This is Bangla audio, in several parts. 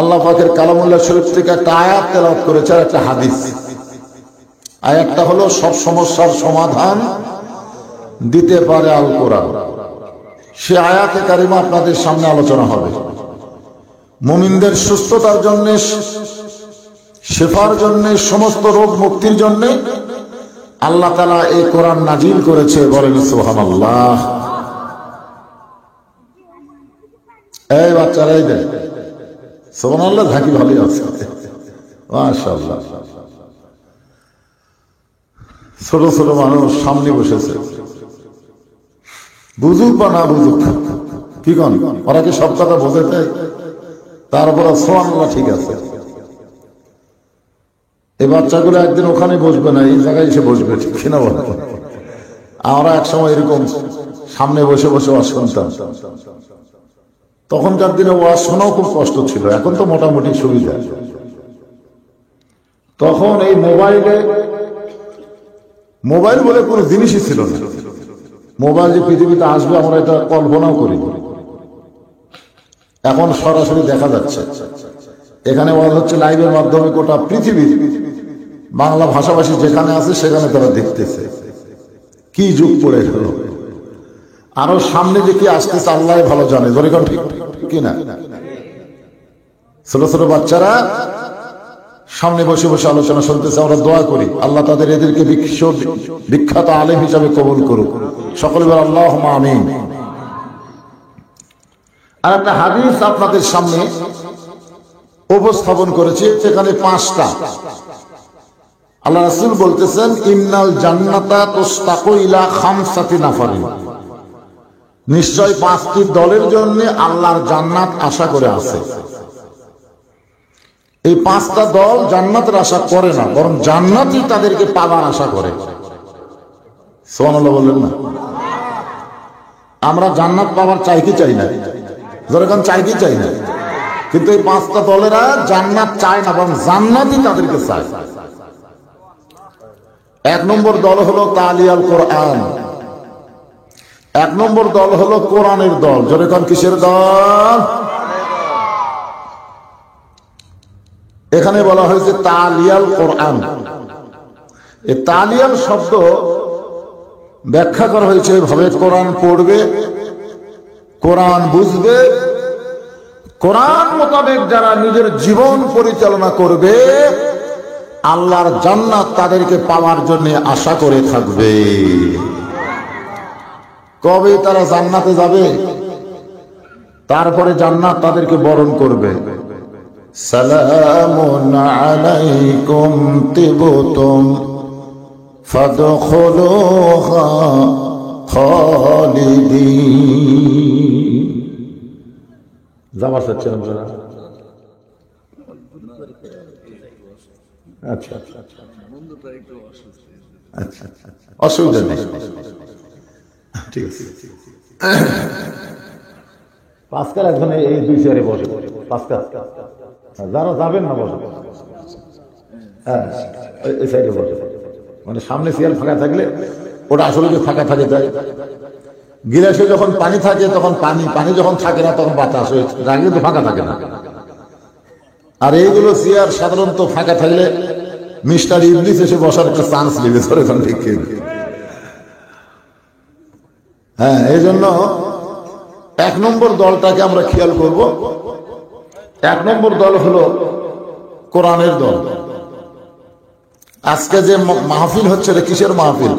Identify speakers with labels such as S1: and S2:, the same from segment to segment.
S1: আল্লাহ পাকের কালামুল্লাহ শরীফ থেকে একটা আয়াত তেলাওয়াত করেছে আর একটা হাদিস। আয়াতটা হলো সব সমস্যার সমাধান দিতে পারে আল কোরআন। সে আয়াতে কারিমা আপনাদের সামনে আলোচনা হবে। মুমিনদের সুস্থতার জন্য, শেফার জন্য, সমস্ত রোগ মুক্তির জন্য আল্লাহ তাআলা এই কোরআন নাজিল করেছে। বলেন সুবহানাল্লাহ। এই বাচ্চারা এই দেখ সুবহানাল্লাহ, ঝাঁকি ভালোই আছে মাশাআল্লাহ। ছোট ছোট মানুষ সামনে বসেছে, বুঝুক বা না বুঝুক, কি কন ওরা কি সব কথা বোঝে তাই? তারপর সুবহানাল্লাহ ঠিক আছে। এই বাচ্চাগুলো একদিন ওখানে বসবে না, এই জায়গায় এসে বসবে, ঠিক কিনা বলে? আমরা এক সময় এরকম সামনে বসে বসে ওয়াজ শুনতাম। তখনকার দিনে ওয়াজ শোনাও খুব কষ্ট ছিল, এখন তো মোটামুটি সুবিধা। তখন এই মোবাইল বলে কোনো জিনিসই ছিল না। মোবাইল যে পৃথিবীতে আসবে আমরা এটা কল্পনাও করি। এখন সরাসরি দেখা যাচ্ছে। এখানে ওয়াজ হচ্ছে লাইভের মাধ্যমে, গোটা পৃথিবীর বাংলা ভাষাভাষী যেখানে আছে সেখানে তারা দেখতেছে। কি যুগ পড়ে গেল! আরো সামনে যে কি আসতেছে আল্লাহ ভালো জানে। যেরকম ঠিক কিনা? ছোট ছোট বাচ্চারা সামনে বসে বসে আলোচনা শুনতেছে। আমরা দোয়া করি আল্লাহ তাদের এদেরকে বিখ্যাত আলেম হিসাবে কবুল করুক। সকলে বলে আল্লাহুম্মা আমিন। আর একটা হাদিস আপনাদের সামনে উপস্থাপন করেছি, সেখানে 5টা। আল্লাহ রাসূল বলতেছেন, ইন্নাল জান্নাতা তুস্তাকু ইলা খামসাতি নাফারিন, নিশ্চয় 5টি দলের জন্য আল্লাহর জান্নাত আশা করে আছে। এই 5টা দল জান্নাতের আশা করে না, বরং জান্নাতই তাদেরকে পাওয়ার আশা করে। সুবহানাল্লাহ বললেন না? আমরা জান্নাত পাওয়ার চাই কি চাই না? যেরকম চাই কি চাই না? কিন্তু এই 5টা দলেরা জান্নাত চায় না, বরং জান্নাতই তাদেরকে চায়। 1 নম্বর দল হলো তালিয়াল কোরআন। 1 নম্বর দল হলো কোরআনের দল। যেরকম কিসের দল? এখানে বলা হয়েছে তালিয়াল কোরআন। এই তালিয়াল শব্দ ব্যাখ্যা করা হয়েছে এভাবে, কোরআন পড়বে, কোরআন বুঝবে, কোরআন মোতাবেক যারা নিজের জীবন পরিচালনা করবে, আল্লাহর জান্নাত তাদেরকে পাওয়ার জন্য আশা করে থাকবে। কবে তারা জান্নাতে যাবে? তারপরে জান্নাত তাদেরকে বরণ করবে। সালামুন আলাইকুম তিবতুম ফাদখুলুহা খালিদিন। যাবার চাচ্ছেন আপনারা? আচ্ছা আচ্ছা আচ্ছা, অসুবিধা নেই, ঠিক আছে। পাঁচকাল এখন এই 2 চেয়ারে বসে, পাঁচকাল যারা যাবেন না বসে, হ্যাঁ এই সাইডে বসে। মানে সামনে চেয়ার ফাঁকা থাকলে ওটা আসলে যে ফাঁকা থাকে, তাই গিলাসে যখন পানি থাকে তখন পানি যখন থাকে না তখন বাতাস, রাগে তো ফাঁকা থাকে না। আর এইগুলো চেয়ার সাধারণত ফাঁকা থাকলে মিস্টার ইবলিস এসে বসার একটা চান্স নেবে। ঠিক, হ্যাঁ। এই জন্য 1 নম্বর দলটাকে আমরা খেয়াল করব। 1 নম্বর দল হলো কোরআনের দল। আজকে যে মাহফিল হচ্ছে, রে কিসের মাহফিল?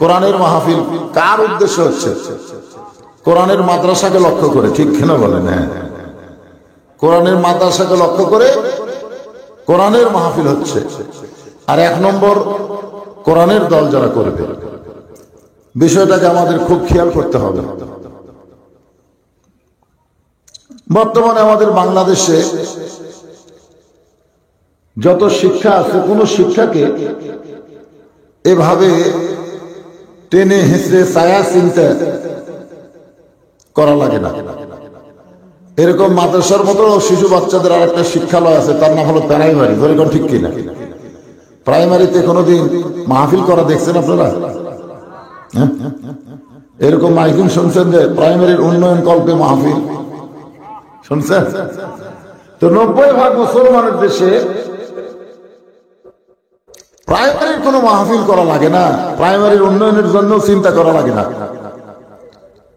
S1: কোরআনের মাহফিল। কার উদ্দেশ্য হচ্ছে? কোরআনের মাদ্রাসাকে লক্ষ্য করে, ঠিক কিনা বলেন? হ্যাঁ, কোরআনের মাদ্রাসাকে লক্ষ্য করে কোরআনের মাহফিল হচ্ছে। আর 1 নম্বর কোরআনের দল যারা করবে, বিষয়টাকে আমাদের খুব খেয়াল করতে হবে। বর্তমানে আমাদের বাংলাদেশে যত শিক্ষা আছে, কোন শিক্ষাকে এভাবে টেনে হেঁচড়ে ছায়া চিন্তা করা লাগে না। এরকম মাদ্রাসার মতো শিশু বাচ্চাদের আর একটা শিক্ষালয় আছে, তার নাম হলো প্রাইমারি। যেরকম ঠিক কিনা? প্রাইমারিতে কোনোদিন মাহফিল করা দেখছেন আপনারা? এরকম মাইকিং শুনছেন যে প্রাইমারির উন্নয়ন কল্পে মাহফিল শুনছেন? তো 90% মুসলমানের দেশে প্রাইমারির কোনো মাহফিল করা লাগে না, প্রাইমারির উন্নয়নের জন্য চিন্তা করা লাগে না।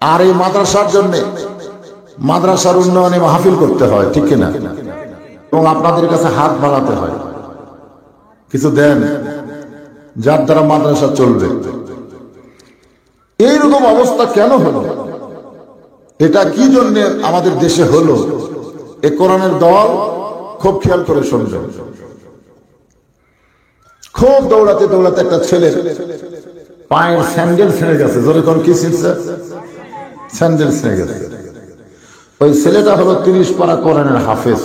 S1: আর এই মাদ্রাসার জন্য মাদ্রাসার উন্নয়নে মাহফিল করতে হয়, ঠিক কিনা? এবং আপনাদের কাছে হাত বাড়াতে হয়, কিছু দেন যার দ্বারা মাদ্রাসা চলবে। এইরকম অবস্থা কেন হলো? এটা কি জন্য আমাদের দেশে হলো? এ কোরআনের দল খুব খেয়াল করে শুনবেন। খুব দৌড়াতে দৌড়াতে একটা ছেলের পায়ের স্যান্ডেল ছিঁড়ে গেছে। জোরে কোন কি ছিঁড়ছে? স্যান্ডেল ছিঁড়ে গেছে। ওই ছেলেটা হলো 30 পারা কোরআনের হাফেজ।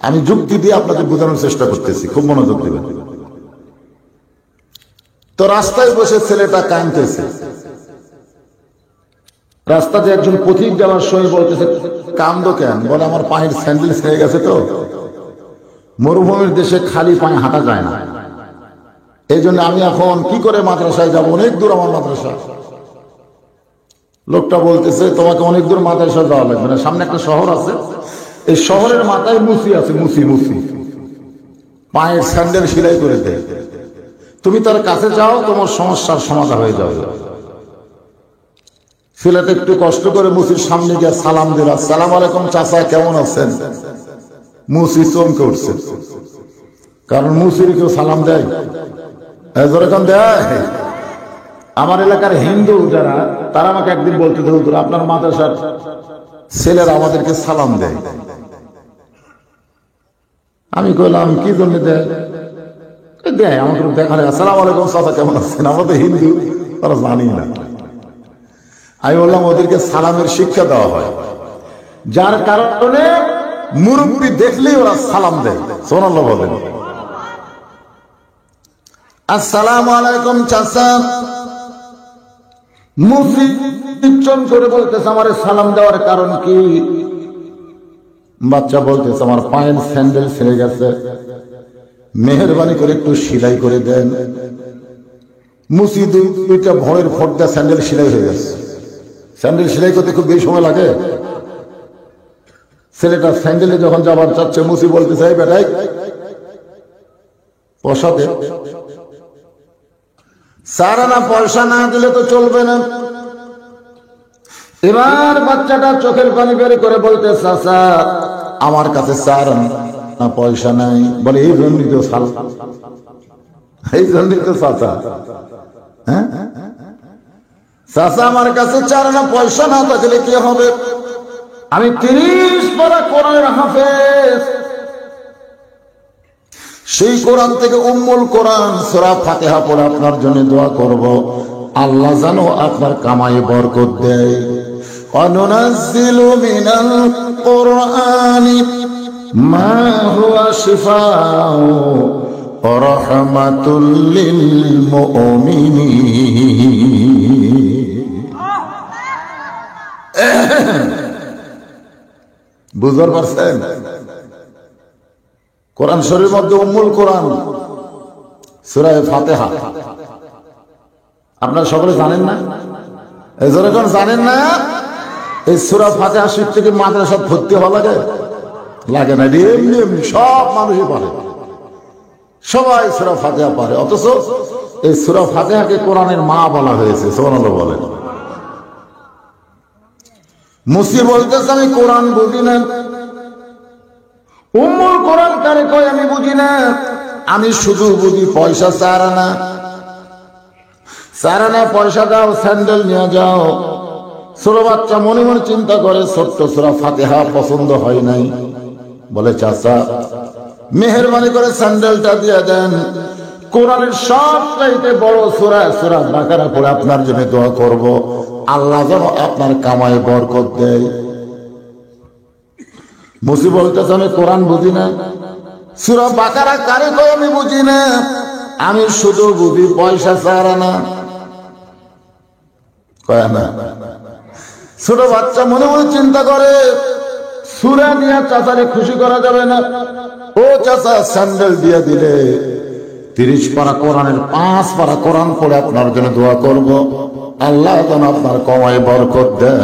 S1: আমি যুক্তি দিয়ে আপনাদের বোঝানোর চেষ্টা করতেছি, খুব মনোযোগ দিবেন। তো রাস্তায় বসে ছেলেটা কাঁদতেছে। রাস্তাতে একজন পথিক যাওয়ার সময় বলতেছে, কান্দো কেন? বলে, আমার পায়ের স্যান্ডেল ছিঁড়ে গেছে। তো মরুভূমির দেশে খালি পায়ে হাঁটা যায় না, এই জন্য আমি এখন কি করে মাদ্রাসায় যাব? অনেক দূর আমার মাদ্রাসা। লোকটা বলতেছে, তোমাকে অনেক দূর মাদ্রাসা যাওয়া লাগবে না, সামনে একটা শহর আছে, এই শহরের মাথায় মুসি আছে, মুসি মুসি পায়ের স্যান্ডেল সেলাই করে দেয়। তুমি তার কাছে যাও, তোমার সমস্যার সমাধান হয়ে যাবে। ছেলেটা একটু কষ্ট করে মুসির সামনে গিয়ে সালাম দিল, আসসালামু আলাইকুম চাচা, কেমন আছেন? মুসি চমকে উঠছে, কারণ মুসির কেউ সালাম দেয়? যেরকম দেয়। আমার এলাকার হিন্দু যারা, তারা আমাকে একদিন বলতে হুজুর, আপনার মাদ্রাসার ছেলেরা আমাদেরকে সালাম দেয়। আমি কইলাম, কি জন্য দেয়? দেয় আমাকে দেখা যায়, আসসালামু আলাইকুম চাচা, কেমন আছেন? আমরা তো হিন্দু, তারা জানি না। আমি বললাম, ওদেরকে সালামের শিক্ষা দেওয়া হয়, যার কারণে মুরব্বী দেখলেই ওরা সালাম দেয়। সুবহানাল্লাহ বলেন। আসসালামু আলাইকুম চাচা। মুফতি চন করে বলতেছে, আমার সালাম দেওয়ার কারণ কি? বাচ্চা বলতেছে, আমার পায়ের স্যান্ডেল ছিঁড়ে গেছে, মেহেরবানি করে একটু সেলাই করে দেন। মুসি দুইটা ভয়ের ফোঁটা স্যান্ডেল সেলাই হয়ে গেছে। স্যান্ডেল সেলাই করতে খুব বেশি সময় লাগে। ছেলেটা স্যান্ডেলে যখন যাবার চাচ্ছে, মুসি বলতেছে, এই বেটাই পয়সাতে সারানা, পয়সা না দিলে তো চলবে না। এবার বাচ্চাটা চোখের পানি বের করে বলতে, চাচা আমার কাছে সারানা পয়সা নাই। বলে, এই জন্যই তো সাল, এই জন্যই তো চাচা। হ্যাঁ চাচা, আমার কাছে সারানা পয়সা না থাকলে কি হবে? আমি 30 পারা কোরআনের হাফেজ, সেই কোরআন থেকে উম্মুল কোরআন সূরা ফাতিহা পড়ে আপনার জন্য দোয়া করব, আল্লাহ যেন আপনার কামাই বরকত দেয়। অনুনাজ্জিলু মিনাল কোরআনি মা হুয়া শিফাউ ওয়া রাহমাতুল লিল মুমিনিন। বুঝতে পারছেন? কোরআন শরীফের মধ্যে উম্মুল কোরআন সূরা ফাতিহা, আপনারা সকলে জানেন না? এই যখন জানেন না, এই সূরা ফাতিহা শিখতে কি মাদ্রাসা ভর্তি হওয়া লাগে? লাগে না। এমনি এমনি সব মানুষই পারে, সবাই সূরা ফাতিহা পারে। অথচ এই সূরা ফাতিহাকে কোরআনের মা বলা হয়েছে। সুবহানাল্লাহ বলেন। মুসি বলতেছে, আমি কোরআন বুঝি না। উম্মুল কোরআন কারে কয় আমি বুঝি না, আমি শুধু বুঝি পয়সা সারানা। সারানা পয়সা দাও, স্যান্ডেল নিয়ে যাও। ছোট বাচ্চা মনে মনে চিন্তা করে, ছোট্ট সূরা ফাতিহা পছন্দ হয় নাই। বলে, চাচা মেহেরবানি করে স্যান্ডেলটা দিয়ে দেন। কোরআনের সবচাইতে বড় সূরা সূরা বাকারা পড়ে আপনার জন্য দোয়া করব, আল্লাহ যেন আপনার কামাই বরকত দেয়। মুসি বলতেছে, আমি কোরআন বুঝি না। সূরা বাকারা কারে কয় আমি বুঝি না, আমি শুধু বুঝি পয়সা সারানা। কয় না। ছোট বাচ্চা মনে মনে চিন্তা করে, সূরা নিয়ে চাচারে খুশি করা যাবে না। ও চাচা, স্যান্ডেল দিয়ে দিলে 30 পারা কোরআনের 5 পারা কোরআন পড়ে আপনার জন্য দোয়া করব, আল্লাহ যেন আপনার কামাই বরকত দেয়।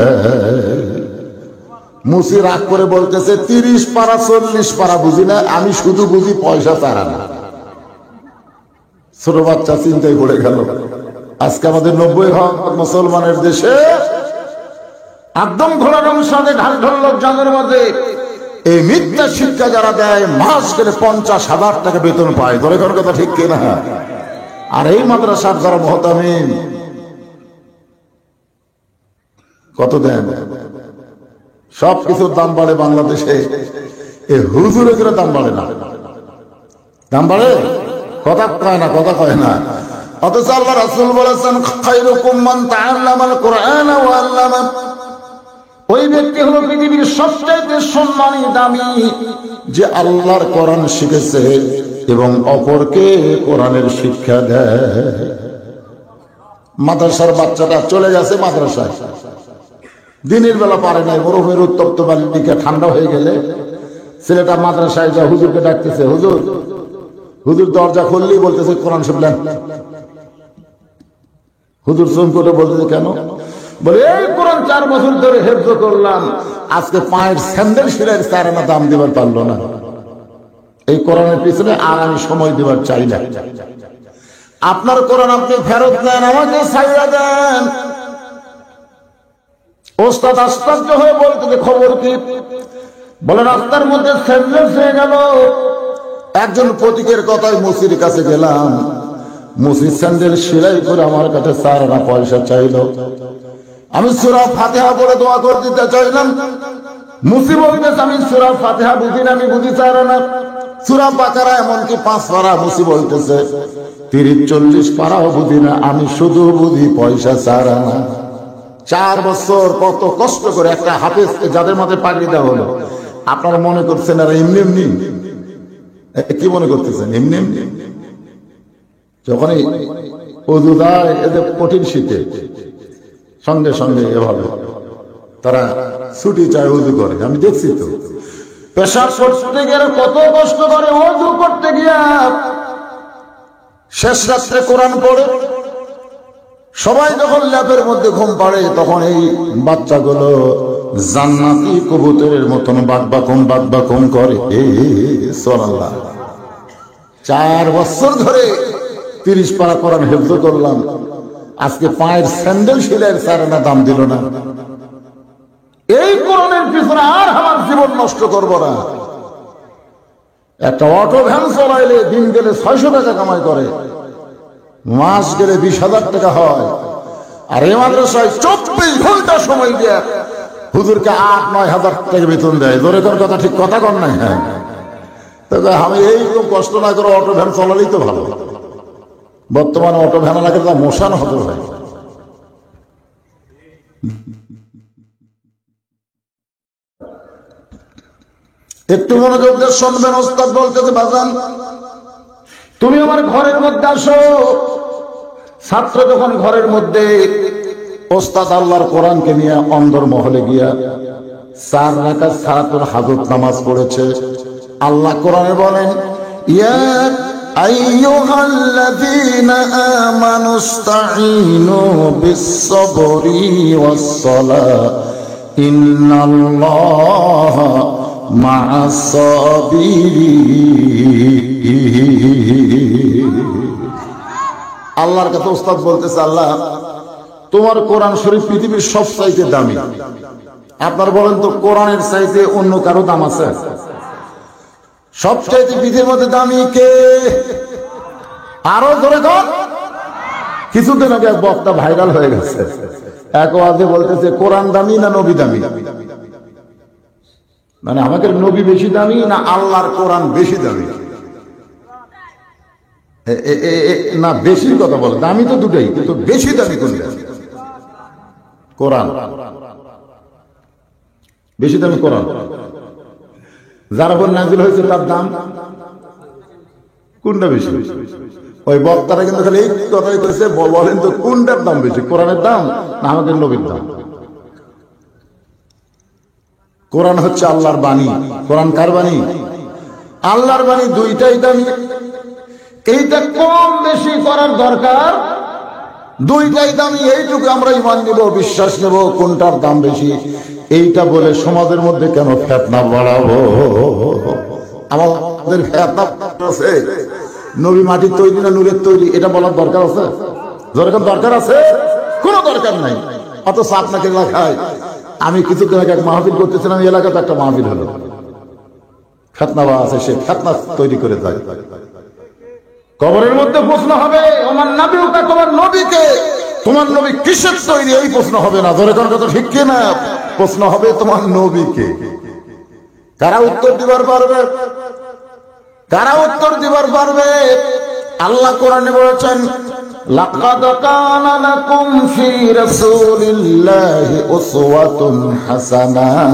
S1: মুসি রাগ করে বলতেছে 30 পারা 40 পারা বুঝি না, আমি শুধু বুঝি পয়সা ছাড়া না। ছোট বাচ্চা চিন্তায় পড়ে গেল। আজকে আমাদের 90% মুসলমানের দেশে একদম ঘোড়ার সাথে ঢাল ঢল জঙ্গের মধ্যে এই মিথ্যা শিক্ষা যারা দেয় মাস করে 50,000 টাকা বেতন পায়। ধরে কোন কথা ঠিক কিনা? আর এই মাদ্রাসার যারা মুহতামিম কত দেন? সবকিছুর দাম বাড়ে বাংলাদেশে, এই হুজুরের দাম বাড়ে না। দাম বাড়ে? কথা কয় না, কথা কয় না। অথচ আল্লাহ রাসূল বলেছেন খায়রুকুম মান তাআল্লামাল কুরআন ওয়া আল্লামা। ওই ব্যক্তি হলো পৃথিবীর সবচেয়ে সম্মানী দামি যে আল্লাহর কোরআন শিখেছে এবং অপরকে কোরআনের শিক্ষা দেয়। মাদ্রাসার বাচ্চাটা চলে গেছে মাদ্রাসায়, দিনের বেলা পারে নাই, মরুভূমির উত্তপ্ত বালিকা ঠান্ডা হয়ে গেলে ছেলেটা মাদ্রাসায় যা হুজুরকে ডাকতেছে, হুজুর হুজুর দরজা খুললেই বলতেছে কোরআন শিখলেন। হুজুর চুপ করে বলতেছে কেন? বলে এই কোরআন 4 বছর ধরে হেফজ করলাম, আজকে পায়ের স্যান্ডেল শিরার 4 আনা দাম দেবার পারলো না। এই কোরআনের পিছনে আর আমি সময় দেবার চাই না। আপনার কোরআন আপনি ফেরত দেন, আমাকে ছাইড়া দেন। ওস্তাদ আশ্চর্য হয়ে বলতে খবর কি? বলে রাস্তার মধ্যে স্যান্ডেল হয়ে গেল। একজন প্রতীকের কথায় মুসির কাছে গেলাম, মুসির স্যান্ডেল সেলাই করে আমার কাছে 4 আনা পয়সা চাইলো। আমি সূরা ফাতিহা পড়ে দোয়া করে দিতে চাইলাম। মুসি বলতেছে আমি সূরা ফাতিহা বুঝি না, আমি বুঝি 4 আনা। সূরা বাকারা এমনকি 5 পারা। মুসি বলতেছে 30-40 পারাও বুঝি না, আমি শুধু বুঝি পয়সা 4 আনা। 4 বছর কত কষ্ট করে একটা হাফেজকে যাদের মাথায় পাগড়ি দেওয়া হলো, আপনারা মনে করছেন আর এমনি এমনি? কি মনে করতেছেন এমনি এমনি? যখনই ওযু দেয় এদের কঠিন শীতে সঙ্গে সঙ্গে এভাবে তারা ছুটি চায়, ওযু করে। আমি দেখছি তো, পেশাব করতে গেলে কত কষ্ট করে, ওযু করতে গিয়া শেষ রাত্রে কোরআন পড়ে। সবাই যখন ল্যাপের মধ্যে ঘুম পাড়ে তখন এই বাচ্চাগুলো জান্নাতি কবুতরের মতন বাকবাকুম করে। সুবহানাল্লাহ। 4 বছর ধরে 30 পারা কোরআন হেফজ করলাম, আজকে পায়ের স্যান্ডেল শিলের 4 আনা দাম দিল না। এই কোরআনের পিছনে আর আমার জীবন নষ্ট করব না। একটা অটো ভ্যান চালাইলে দিন গেলে 600 টাকা কামাই করে, মাস গেলে 20,000 টাকা হয়। আর এই মাদ্রাসায় 24 ঘন্টা সময় দিয়ে হুজুরকে 8-9 হাজার টাকা বেতন দেয়। জোরে কর কথা, ঠিক কথা কর নাই? হ্যাঁ, তবে আমি এইরকম কষ্ট না করে অটো ভ্যান চালালেই তো ভালো। বর্তমানে অটো ভ্যান লাগে তা মশান হতে হয়। একটু মনোযোগ দিয়ে শুনবেন। ওস্তাদ বলতেছে বাজান তুমি আমার ঘরের মধ্যে আসো। ছাত্র যখন ঘরের মধ্যে, ওস্তাদ আল্লাহর কোরআনকে নিয়ে অন্দর মহলে গিয়া 4 রাকাত সালাতুল হাজত নামাজ পড়েছে। আল্লাহ কোরআনে বলেন ইয়া আইয়ুহাল্লাযীনা আমানুস্তাঈনু বিস-সাবরি ওয়াস-সালাহ ইন্নাল্লাহা মা'আস-সাবিরিন। আল্লাহর কাছে ওস্তাদ বলতেছে আল্লাহ তোমার কোরআন শরীফ পৃথিবীর সব চাইতে দামি। আপনার বলেন তো কোরআনের চাইতে অন্য কারো দাম আছে? সবচাইতে পৃথিবীর মধ্যে দামি কে? আরো ধরে কর। কিছুদিন আগে এক বক্তা ভাইরাল হয়ে গেছে, এক ওয়াজে বলতেছে কোরআন দামি না নবী দামি? মানে আমাদের নবী বেশি দামি না আল্লাহর কোরআন বেশি দামি? না বেশির কথা বলে, দামি তো দুটাই, কিন্তু বেশি দামি কোনটা? কোরআন বেশি দামি। কোরআন যার উপর নাযিল হয়েছে তার দাম কোনটা বেশি? ওই বক্তারা কিন্তু খালি এই কথাই করেছে, বলেন তো কোনটার দাম বেশি, কোরআনের দাম না আমাদের নবীর দাম? কোরআন হচ্ছে আল্লাহর বাণী। কোরআন কার বাণী? আল্লাহর বাণী। দুইটাই দামি। এইটা কম বেশি করার দরকার, দুইটাই দামি। এইটুকু আমরা ঈমান নেব, বিশ্বাস নেব কোনটার দাম বেশি। এইটা বলে সমাজের মধ্যে কেন ফিতনা বাড়াবো? আমাদের ফিতনা আছে নবী মাটির তৈরি না নূরের তৈরি, এটা বলার দরকার আছে? দরকার আছে? কোনো দরকার নাই। অথচ আপনাকে এলাকায় আমি কিছুদিন আগে এক মাহফিল করতেছিলাম, এই এলাকাতে একটা মাহফিল হলো, ফিতনা আছে, সে ফিতনা তৈরি করে দেয়। কবরের মধ্যে প্রশ্ন হবে আমার নবীকে, তোমার নবীকে, তোমার নবী কিসের তৈরি, এই প্রশ্ন হবে না। ধরে কোন কথা ঠিক কিনা? প্রশ্ন হবে তোমার নবীকে। কারা উত্তর দিবার পারবে? কারা উত্তর দিবার পারবে? আল্লাহ কোরআনে বলেছেন, লাকাদ কানা লাকুম ফি রাসূলিল্লাহি উসওয়াতুন হাসানাহ।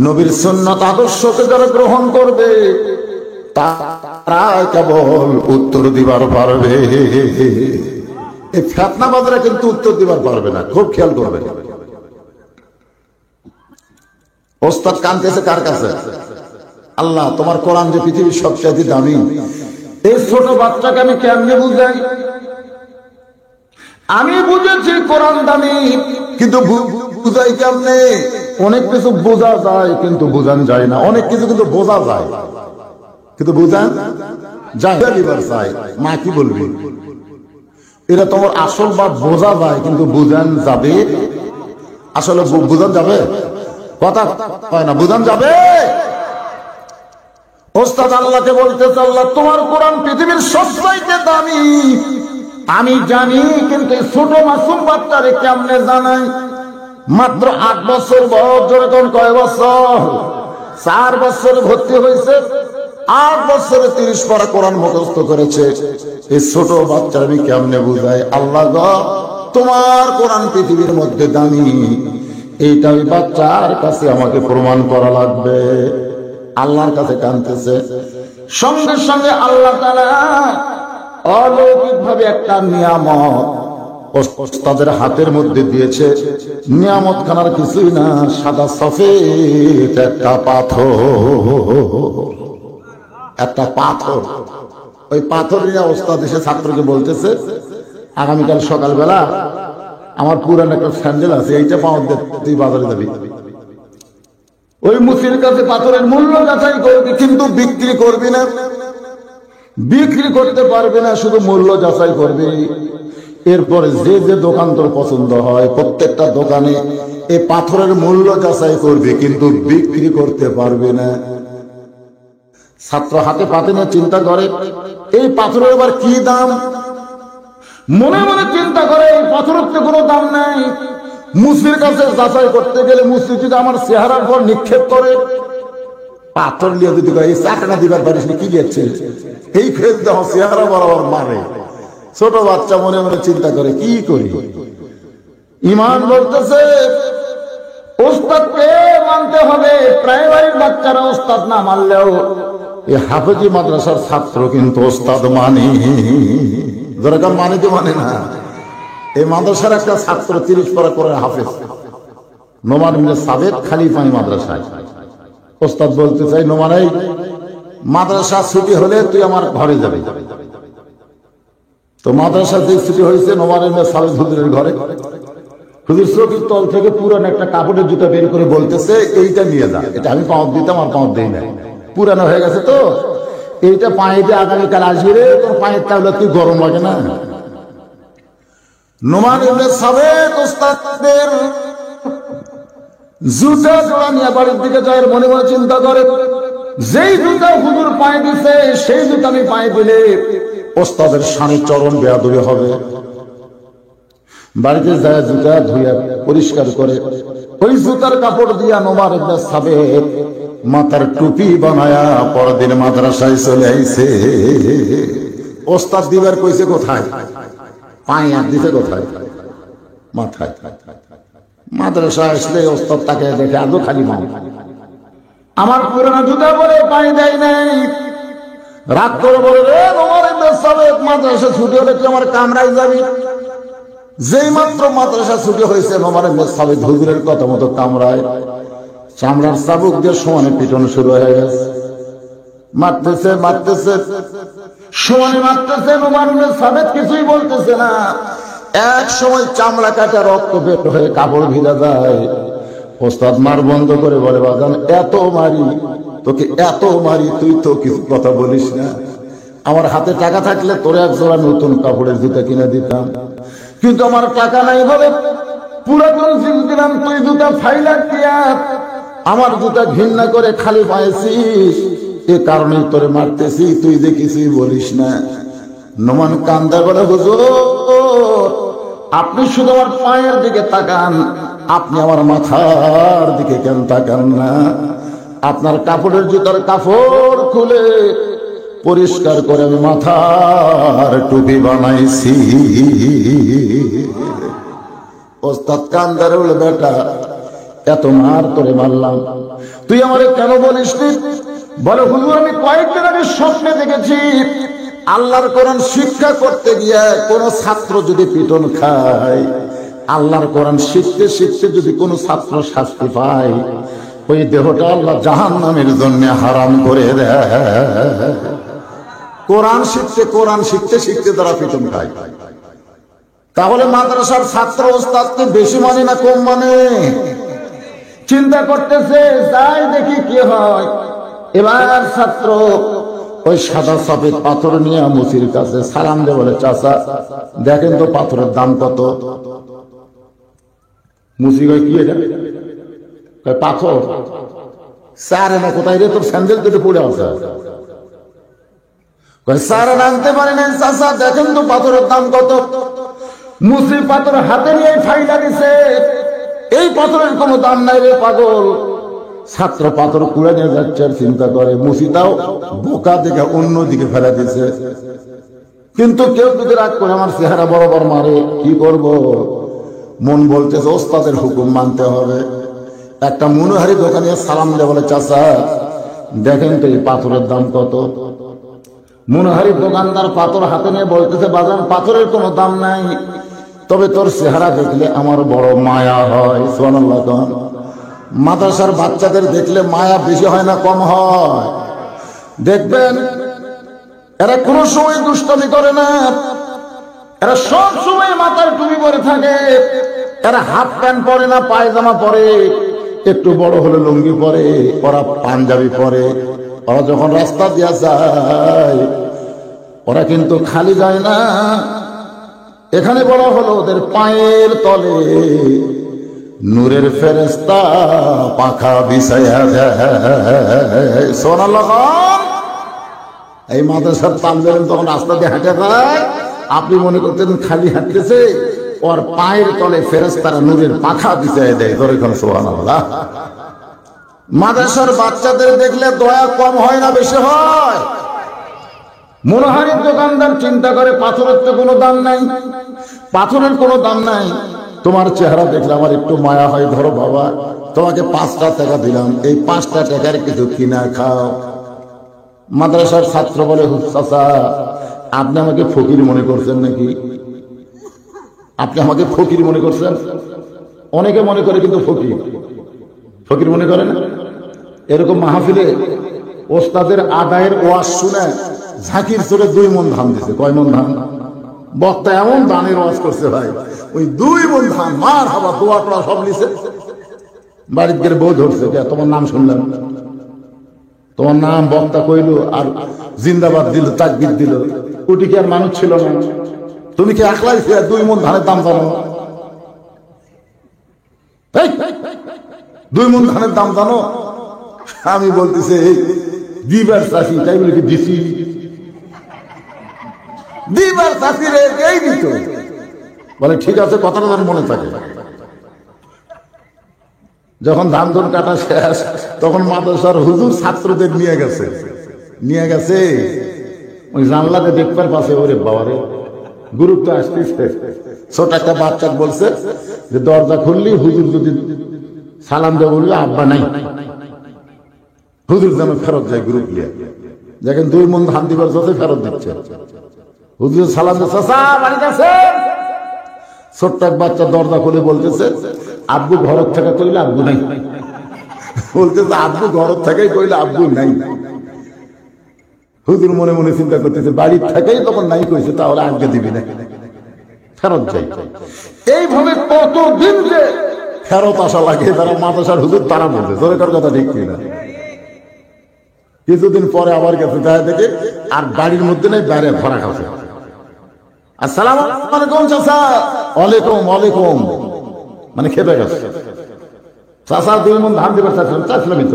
S1: নবীর সুন্নাত আদর্শকে যারা গ্রহণ করবে তারা কেবল উত্তর দিবার পারবে। এই ফিতনাবাজরা কিন্তু উত্তর দিবার পারবে না, খুব খেয়াল করবেন। ওস্তাদ কাঁদতেছে কার কাছে? আল্লাহ, তোমার কোরআন যে পৃথিবীর সবচেয়ে দামি, এই ছোট বাচ্চাকে আমি কেমনে বুঝাই? আমি বুঝেছি কোরআন দামি, কিন্তু বুঝাই কেমনে? অনেক কিছু বোঝা যায় কিন্তু বোঝান যায় না, অনেক কিছু কিন্তু বোঝা যায় কিন্তু বুঝান যায়। মা কি বলবি? এটা তোমার আসল বা বোঝা যায় কিন্তু বুঝান যাবে? আসলে বুঝান যাবে? কথা হয় না, বুঝান যাবে? ওস্তাদ আল্লাহকে বলতেছে, আল্লাহ তোমার কোরআন পৃথিবীর সবচাইতে দামি আমি জানি, কিন্তু ছোট মাসুম বাচ্চারে কেমনে জানাই? মাত্র 8 বছর বয়স, যখন কয় বছর? 4 বছরে ভর্তি হয়েছে, 8 বছরে 30 পারা কোরআন মুখস্থ করেছে। এই ছোট বাচ্চার আমি কেমনে বুঝাই? আল্লাহ গো, তোমার কোরআন পৃথিবীর মধ্যে দামি, এইটা ওই বাচ্চার কাছে আমাকে প্রমাণ করা লাগবে। আল্লাহর কাছে কাঁদতেছে। সঙ্গে সঙ্গে আল্লাহ তাআলা অলৌকিক ভাবে একটা নিয়ামত ওস্তাদের হাতের মধ্যে দিয়েছে। নিয়ামত খানার কিছুই না, সাদা সফেদ একটা পাথর। একটা পাথর, ওই পাথর নিয়ে ওস্তাদ এসে ছাত্রকে বলতেছে, আগামীকাল সকালবেলা আমার পুরান একটা স্যান্ডেল আছে, এইটা পাওয়ার তুই বাজারে যাবি। ওই মুসির কাছে পাথরের মূল্য যাচাই করবি, কিন্তু বিক্রি করবি না, বিক্রি করতে পারবি না, শুধু মূল্য যাচাই করবি। এরপরে যে যে দোকান তোর পছন্দ হয় প্রত্যেকটা দোকানে এই পাথরের মূল্য যাচাই করবি, কিন্তু বিক্রি করতে পারবি না। ছাত্র হাতে পাতে নিয়ে চিন্তা করে, এই পাথরের এবার কি দাম? মনে মনে চিন্তা করে, এই পাথরের তো কোনো দাম নাই। মুসলির কাছে যাচাই করতে গেলে মুসলি যদি আমার চেহারার পর নিক্ষেপ করে, পাথর নিয়ে যদি এই চাকরা দিবার পারিস কি গেছে, এই ফেস দেহ চেহারা বরাবর মারে। ছোট বাচ্চা মনে মনে চিন্তা করে, কি করি? ইমান বলতেছে ওস্তাদকে মানতে হবে। প্রাইমারির বাচ্চারা ওস্তাদ না মানলেও এই হাফেজি মাদ্রাসার ছাত্র কিন্তু ওস্তাদ মানে। দরকার মানে তো মানে না। এই মাদ্রাসার একটা ছাত্র 30 পারা করে হাফেজ, নোমান ইবনে সাবেত, খালিফাই মাদ্রাসায়। ওস্তাদ বলতে চাই, নোমান এই মাদ্রাসা ছুটি হলে তুই আমার ঘরে যাবি। তো মাদ্রাসা যে ছুটি হয়েছে নোমান ইবনে সাবেত হুজুরের ঘরে, হুজুর চৌকির তল থেকে পুরান একটা কাপড়ের জুতা বের করে বলতেছে, এইটা নিয়ে যা, এটা আমি পাঁচ দিতাম আর পাঁচ দেই না, পুরানো হয়ে গেছে তো, এইটা পায়ে দিয়ে আগামীকাল আসবি রে, তোর পায়ের তাহলে তুই গরম লাগে না। নোমান ইবনে সাবেত ওস্তাদের জুতা জোড়া নিয়ে বাড়ির দিকে যায়, মনে মনে চিন্তা করে, যেই জুতা হুজুর পায়ে দিছে সেই জুতা আমি পায়ে দিলে ওস্তাদের শানে চরণ বেয়াদবি হবে। বাড়িতে যায় জুতা ধুইয়া পরিষ্কার করে ওই জুতার কাপড় দিয়া নোমান ইবনে সাবেত মাথার টুপি বানায়া পরদিন মাদ্রাসায় চলে আইছে। ওস্তাদ দিবার কইছে কোথায়? পায়ে হাত দিতে কোথায়? মাথায়। মাদ্রাসা আসলে ওস্তাদ তাকে দেখে আদৌ খালি মাও, আমার পুরানো জুতা পরে পায়ে দেয় নাই। রাগ করে বলে, রে নোমান ইবনে সাবেত, মাদ্রাসা ছুটি হলে তুই আমার কামরায় যাবি। যেই মাত্র মাদ্রাসা ছুটি হয়েছে, নোমান ইবনে সাবেত হুজুরের কথা মতো কামরায় চামড়ার চাবুক দিয়ে সমানে পিটন শুরু হয়ে গেছে। মারতেছে মারতেছে, সমানে মারতেছে। নোমান ইবনে সাবেত কিছুই বলতেছে না। এক সময় চামড়া কাটা রক্ত বের হয়ে কাপড় ভিজা যায়। ওস্তাদ মার বন্ধ করে বলে, বাজান এত মারি তোকে, এত মারি, তুই তো কিছু কথা বলিস না। আমার হাতে টাকা থাকলে তোরে এক জোড়া নতুন কাপড়ের জুতা কিনে দিতাম, কিন্তু আমার টাকা নাই বলে পুরাতন জিনিস দিলাম, তুই জুতা ফাইলা দিয়া আমার জুতা ঘৃণা করে খালি পাইছিস, এ কারণে তোরে মারতেছি, তুই যে কিছুই বলিস না। নোমান কান্দা বলে, হুজুর আপনি শুধু আমার পায়ের দিকে তাকান, আপনি আমার মাথার দিকে কেন তাকান না? আপনার কাপড়ের জুতার কাপড় খুলে পরিষ্কার করে আমি মাথার টুপি বানাইছি। ওস্তাদ কান্দারে বলে, বেটা এত মার তোরে মারলাম, তুই আমারে কেন বলিস নি? বলে, হুজুর আমি কয়েকদিন আগে স্বপ্নে দেখেছি আল্লাহর কোরআন শিক্ষা করতে গিয়ে কোন ছাত্র যদি পিটন খায়, আল্লাহর কোরআন শিখতে শিখতে যদি কোন ছাত্র শাস্তি পায়, ওই দেহটা আল্লাহ জাহান্নামের জন্য হারাম করে দেয়। কোরআন শিখতে শিখতে তারা পিটন খায়। তাহলে মাদ্রাসার ছাত্র ওস্তাদকে বেশি মানে না কম মানে? চিন্তা করতেছে, যাই দেখি কি হয়। এবার ছাত্র ওই সাদা সফেদ পাথর নিয়ে মুসির কাছে সালাম দিয়ে বলে, চাচা দেখেন তো পাথরের দাম কত? মুসি কয়, কি এটা? পাথর স্যার না কোথায় রে, তোর স্যান্ডেল দুটো পড়ে আছে। স্যার আনতে পারে না, চাচা দেখেন তো পাথরের দাম কত? মুসি পাথর হাতে নিয়ে ফাইলা দিছে, এই পাথরের কোনো দাম নাই রে পাগল। ছাত্র পাথর কুড়ে নিয়ে যাচ্ছে আর চিন্তা করে, মুসিটাও বোকা দেখে অন্যদিকে ফেলা দিছে, কিন্তু কেউ যদি রাগ করে আমার চেহারা বরাবর মারে, কি করব? মন বলতেছে ওস্তাদের হুকুম মানতে হবে। একটা মনোহারি দোকানে সালাম দিয়ে বলে, চাচা দেখেন তো এই পাথরের দাম কত? মনোহারি দোকানদার পাথর হাতে নিয়ে বলতেছে, বাজান পাথরের কোনো দাম নাই, তবে তোর চেহারা দেখলে আমার বড় মায়া হয়। সুবহানাল্লাহ। মাদ্রাসার বাচ্চাদের দেখলে মায়া বেশি হয় না কম হয়? দেখবেন এরা কোনো সময় দুষ্টমি করে না, এরা সব সময় মাথায় টুপি পরে থাকে, এরা হাফ প্যান্ট পরে না, পায়জামা পরে, একটু বড় হলে লুঙ্গি পরে, ওরা পাঞ্জাবি পরে। ওরা যখন রাস্তা দিয়া যায় ওরা কিন্তু খালি যায় না, এখানে বলা হলো ওদের পায়ের তলে নূরের ফেরেশতা পাখা বিছায়া যায়। সুবহানাল্লাহ। এই মাদ্রাসার তালবেন তখন রাস্তা দিয়ে হাঁটে যায়, আপনি মনে করতেন খালি হাঁটতেছে, ওর পায়ের তলে ফেরেশতারা নূরের পাখা বিছায়া দেয়। ধরে এখন সুবহানাল্লাহ। মাদ্রাসার বাচ্চাদের দেখলে দয়া কম হয় না বেশি হয়? মনোহারির দোকানদার চিন্তা করে, পাথরের তো কোনো দাম নাই, পাথরের কোনো দাম নাই, তোমার চেহারা দেখলে আমার একটু মায়া হয়, ধরো বাবা তোমাকে 5টা টাকা দিলাম, এই 5টা টাকার কিছু কিনা খাও। মাদ্রাসার ছাত্র বলে, চাচা আপনি আমাকে ফকির মনে করছেন নাকি? আপনি আমাকে ফকির মনে করছেন? অনেকে মনে করে, কিন্তু ফকির মনে করে না। এরকম মাহফিলে ওস্তাদের আদায়ের ওয়াজ শুনে ঝাঁকির চোরে 2 মণ ধান দিছে। কয় মণ ধান? বক্তা এমন দানের ওয়াজ করছে ভাই, ওই 2 মণ ধান মার হাবা দোয়া টোয়া সব নিছে। বাড়িতে গেলে বউ ধরছে, তোমার নাম শুনলাম, তোমার নাম বক্তা কইল আর জিন্দাবাদ দিল, তাকবীর দিল, ওটি কি আর মানুষ ছিল না? তুমি কি একলাই 2 মণ ধানের দাম জানো? 2 মণ ধানের দাম জানো? আমি বলতেছে দিবার চাষি, তাই বলে কি দিছি? দিবার চাষি রে এই দিত। বলে ঠিক আছে, কথাটা যেন মনে থাকে। যখন ধান ধন কাটা শেষ, তখন মাদ্রাসার হুজুর ছাত্রদের নিয়ে গেছে ওই জানলাতে দেখবার পাশে, ওরে বাবারে গুরুত্ব আসতেছে। ছোট একটা বাচ্চা বলছে যে দরজা খুললি হুজুর যদি সালাম দেবো বলবে আব্বা নাই, হুজুর যেন ফেরত যায় গ্রুপ নিয়ে। দেখেন 2 মণ ধান দিবার যাতে ফেরত দিচ্ছে, হুজুর সালাম দিচ্ছে, বাড়িতে আছে। ছোট্ট এক বাচ্চা দরজা খুলে বলতেছে, আব্বু ঘরের থেকে কইলে আব্বু নাই। বলতেছে আব্বু ঘরের থেকেই কইলে আব্বু নাই। হুজুর মনে মনে চিন্তা করতেছে, বাড়ির থেকেই তখন নাই কইছে, তাহলে আজকে দিবি না, ফেরত যাই। এইভাবে কতদিন যে ফেরত আসা লাগে, তারা মাদ্রাসার হুজুর তারা বলছে, সরকার কথা ঠিক কিনা। কিছুদিন পরে আবার গেছে, দেখা দেখে আর বাড়ির মধ্যে নেই, বাইরে ভরা খাচ্ছে। আসসালামু আলাইকুম চাচা। ওয়ালাইকুম ওয়ালাইকুম, মানে খেপে গেছে। চাচা 2 মণ ধান দিবে চাইছিলাম, চাইছিলামই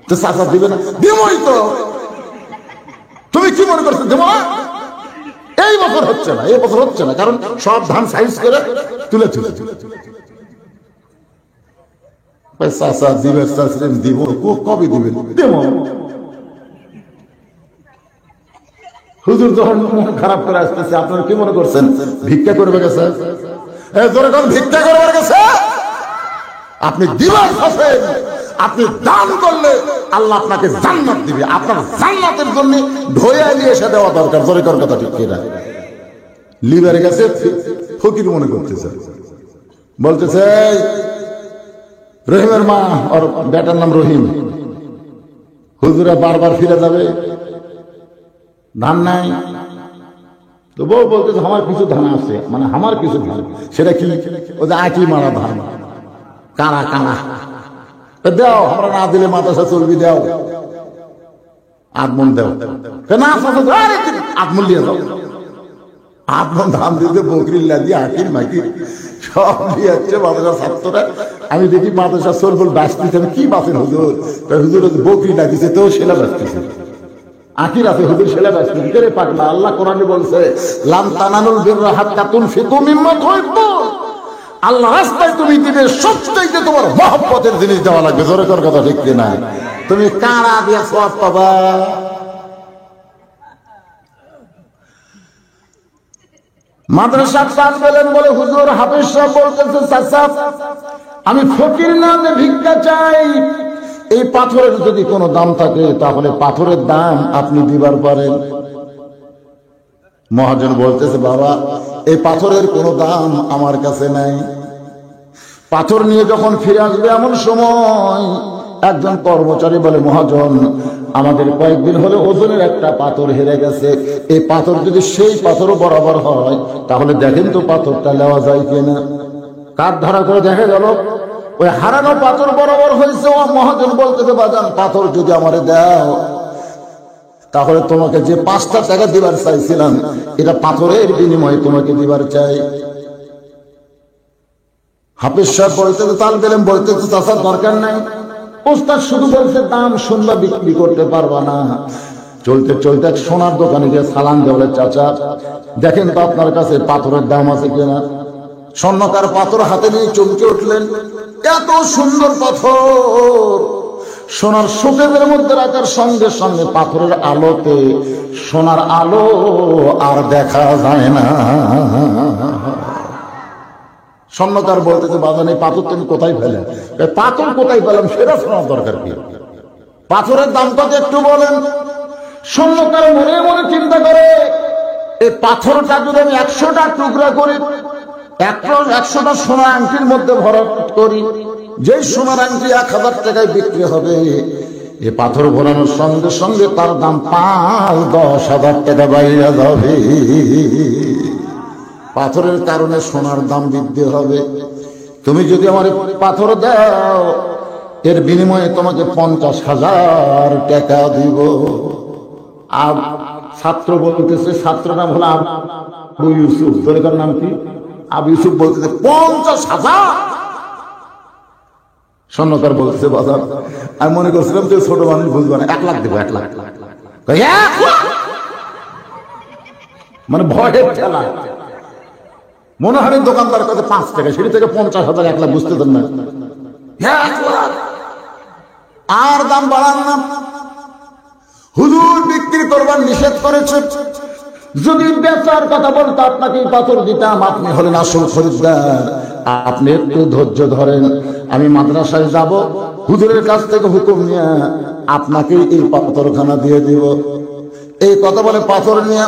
S1: তো চাচা দিবে না, দিবই তো। তুমি কি মনে করছো দেবো না? এই বছর হচ্ছে না, এই বছর হচ্ছে না, কারণ সব ধান সাইজ করে তুলে চাচা দিবে, চাইছিলেন দিব, কবে দিবেন? দেব। হুজুর যখন মন খারাপ করে আসতেছে, আপনারা কি মনে করছেন ভিক্ষা করবে গেছে? ভিক্ষা করবে গেছে? আপনি দিবার আছেন, আপনি দান করলে আল্লাহ আপনাকে জান্নাত দিবে। আপনার জান্নাতের জন্য ঢোয়া নিয়ে এসে দেওয়া দরকার। জোরেকর কথা ঠিক কিনা? লিবার গেছে, ফকির মনে করতেছে, বলতেছে রহিমের মা, ওর বেটার নাম রহিম, হুজুরা বারবার ফিরে যাবে, ধান নাই। তো বউ বলতেছে আমার কিছু ধান আছে, মানে আমার কিছু ধান, সেটা কি? ওদের আঁকি মারা ধান, কানা কানা, দাও, আমরা না দিলে মাদ্রাসা চলবি, দাও, আধমন দাও না, 8 মণ দিয়ে দাও। 8 মণ ধান দিতে বকরির লাদি আঁকির মাকির সব দিয়ে যাচ্ছে মাদ্রাসার ছাত্ররা। আমি দেখি মাদ্রাসা চলবল বাঁচতেছে, কি বাঁচেন হুজুর? হুজুর বকরি লাগিয়েছে, তো সেলা বাঁচতেছে, আখির আছে, হুজুর সেলা বাঁচতেছে। কে পাগলা? আল্লাহ কোরআনে বলছে লান তানালুল বিররা হাত্তা তুনফিকু মিম্মা তুহিব্বুন। আল্লাহ রাস্তায় তুমি দিবে, সবচাইতে তোমার মহব্বতের জিনিস দেওয়া লাগবে। জোরে কর কথা ঠিক কিনা? তুমি কারা দিয়ে সওয়াব পাবা? মাদ্রাসা চান বলেন, বলে হুজুর হাফেজ সাহেব বলতেছে চাচা আমি ফকির না, যে ভিক্ষা চাই। এই পাথরের যদি কোনো দাম থাকে তাহলে পাথরের দাম আপনি দিবার পারেন। মহাজন বলতেছে বাবা এই পাথরের কোনো দাম আমার কাছে নাই। পাথর নিয়ে যখন ফিরে আসবে এমন সময় একজন কর্মচারী বলে মহাজন আমাদের কয়েকদিন হলে ওজনের একটা পাথর হেরে গেছে, এই পাথর যদি সেই পাথরও বরাবর হয় তাহলে দেখেন তো পাথরটা নেওয়া যায় কিনা। কাঠ ধরা করে দেখা গেল ওই হারানো পাথর বরাবর হয়েছে। ও মহাজন বলতেছে বাজান পাথর যদি আমারে দাও তাহলে তোমাকে যে 5টা টাকা দিবার চাইছিলাম এটা পাথরের বিনিময়ে তোমাকে দিবার চাই। হাফেজ সাহেব বলতেছে, তালবে ইলম বলতেছে চাচার দরকার নাই, ওস্তাদ শুধু বলছে দাম শুনলে বিক্রি করতে পারবা না। চলতে চলতে সোনার দোকানে গিয়ে সালাম দেওয়া, চাচা দেখেন তো আপনার কাছে পাথরের দাম আছে কিনা। স্বর্ণকার পাথর হাতে নিয়ে চমকে উঠলেন, এত সুন্দর পাথর সোনার শোকেজের মধ্যে রাখার সঙ্গে সঙ্গে পাথরের আলোতে সোনার আলো আর দেখা যায় না। স্বর্ণকার বলতেছে বাজান এই পাথর তুমি কোথায় পেলেন? পাথর কোথায় পেলাম সেটা শোনার দরকার কি, পাথরের দাম কত একটু বলেন। স্বর্ণকার মনে মনে চিন্তা করে এই পাথরটা যদি আমি 100টা টুকরা করি, 100টা সোনার আংটির মধ্যে ভরা করি, যেই সোনার আংটি 1000 টাকায় বিক্রি হবে, এই পাথর ভরানোর সঙ্গে সঙ্গে তার দাম 5-10 হাজার টাকা বাইরে যাবে। পাথরের কারণে সোনার দাম বৃদ্ধি হবে। তুমি যদি আমার পাথর দাও এর বিনিময়ে তোমাকে 50,000 টাকা দিব। আর ছাত্র বলতেছে, ছাত্র নাম হলো আবু ইউসুফ, তোর নাম কি? আবু ইউসুফ বলতেছে 50,000। স্বর্ণকার বলতেছে বাজার আমি মনে করছিলাম যে ছোট মানুষ বুঝবে না, 1 লাখ দেবো, 1 লাখ। মানে ভয়ের ঠেলা মনে হয় দোকানদার কাছে 5 টাকা, সেটি থেকে 50,000 1 লাখ বুঝতে দেন না। আর দাম বাড়ান না, হুজুর বিক্রি করবার নিষেধ করেছে। যদি বেচার কথা বলতো আপনাকে পাথর দিতাম, আপনি হলেন আসল খরিদ্দার। আপনি একটু ধৈর্য ধরেন, আমি মাদ্রাসায় যাব, হুজুরের কাছ থেকে হুকুম নিয়ে আপনাকে এই পাথরখানা দিয়ে দিব। এই কথা বলে পাথর নিয়ে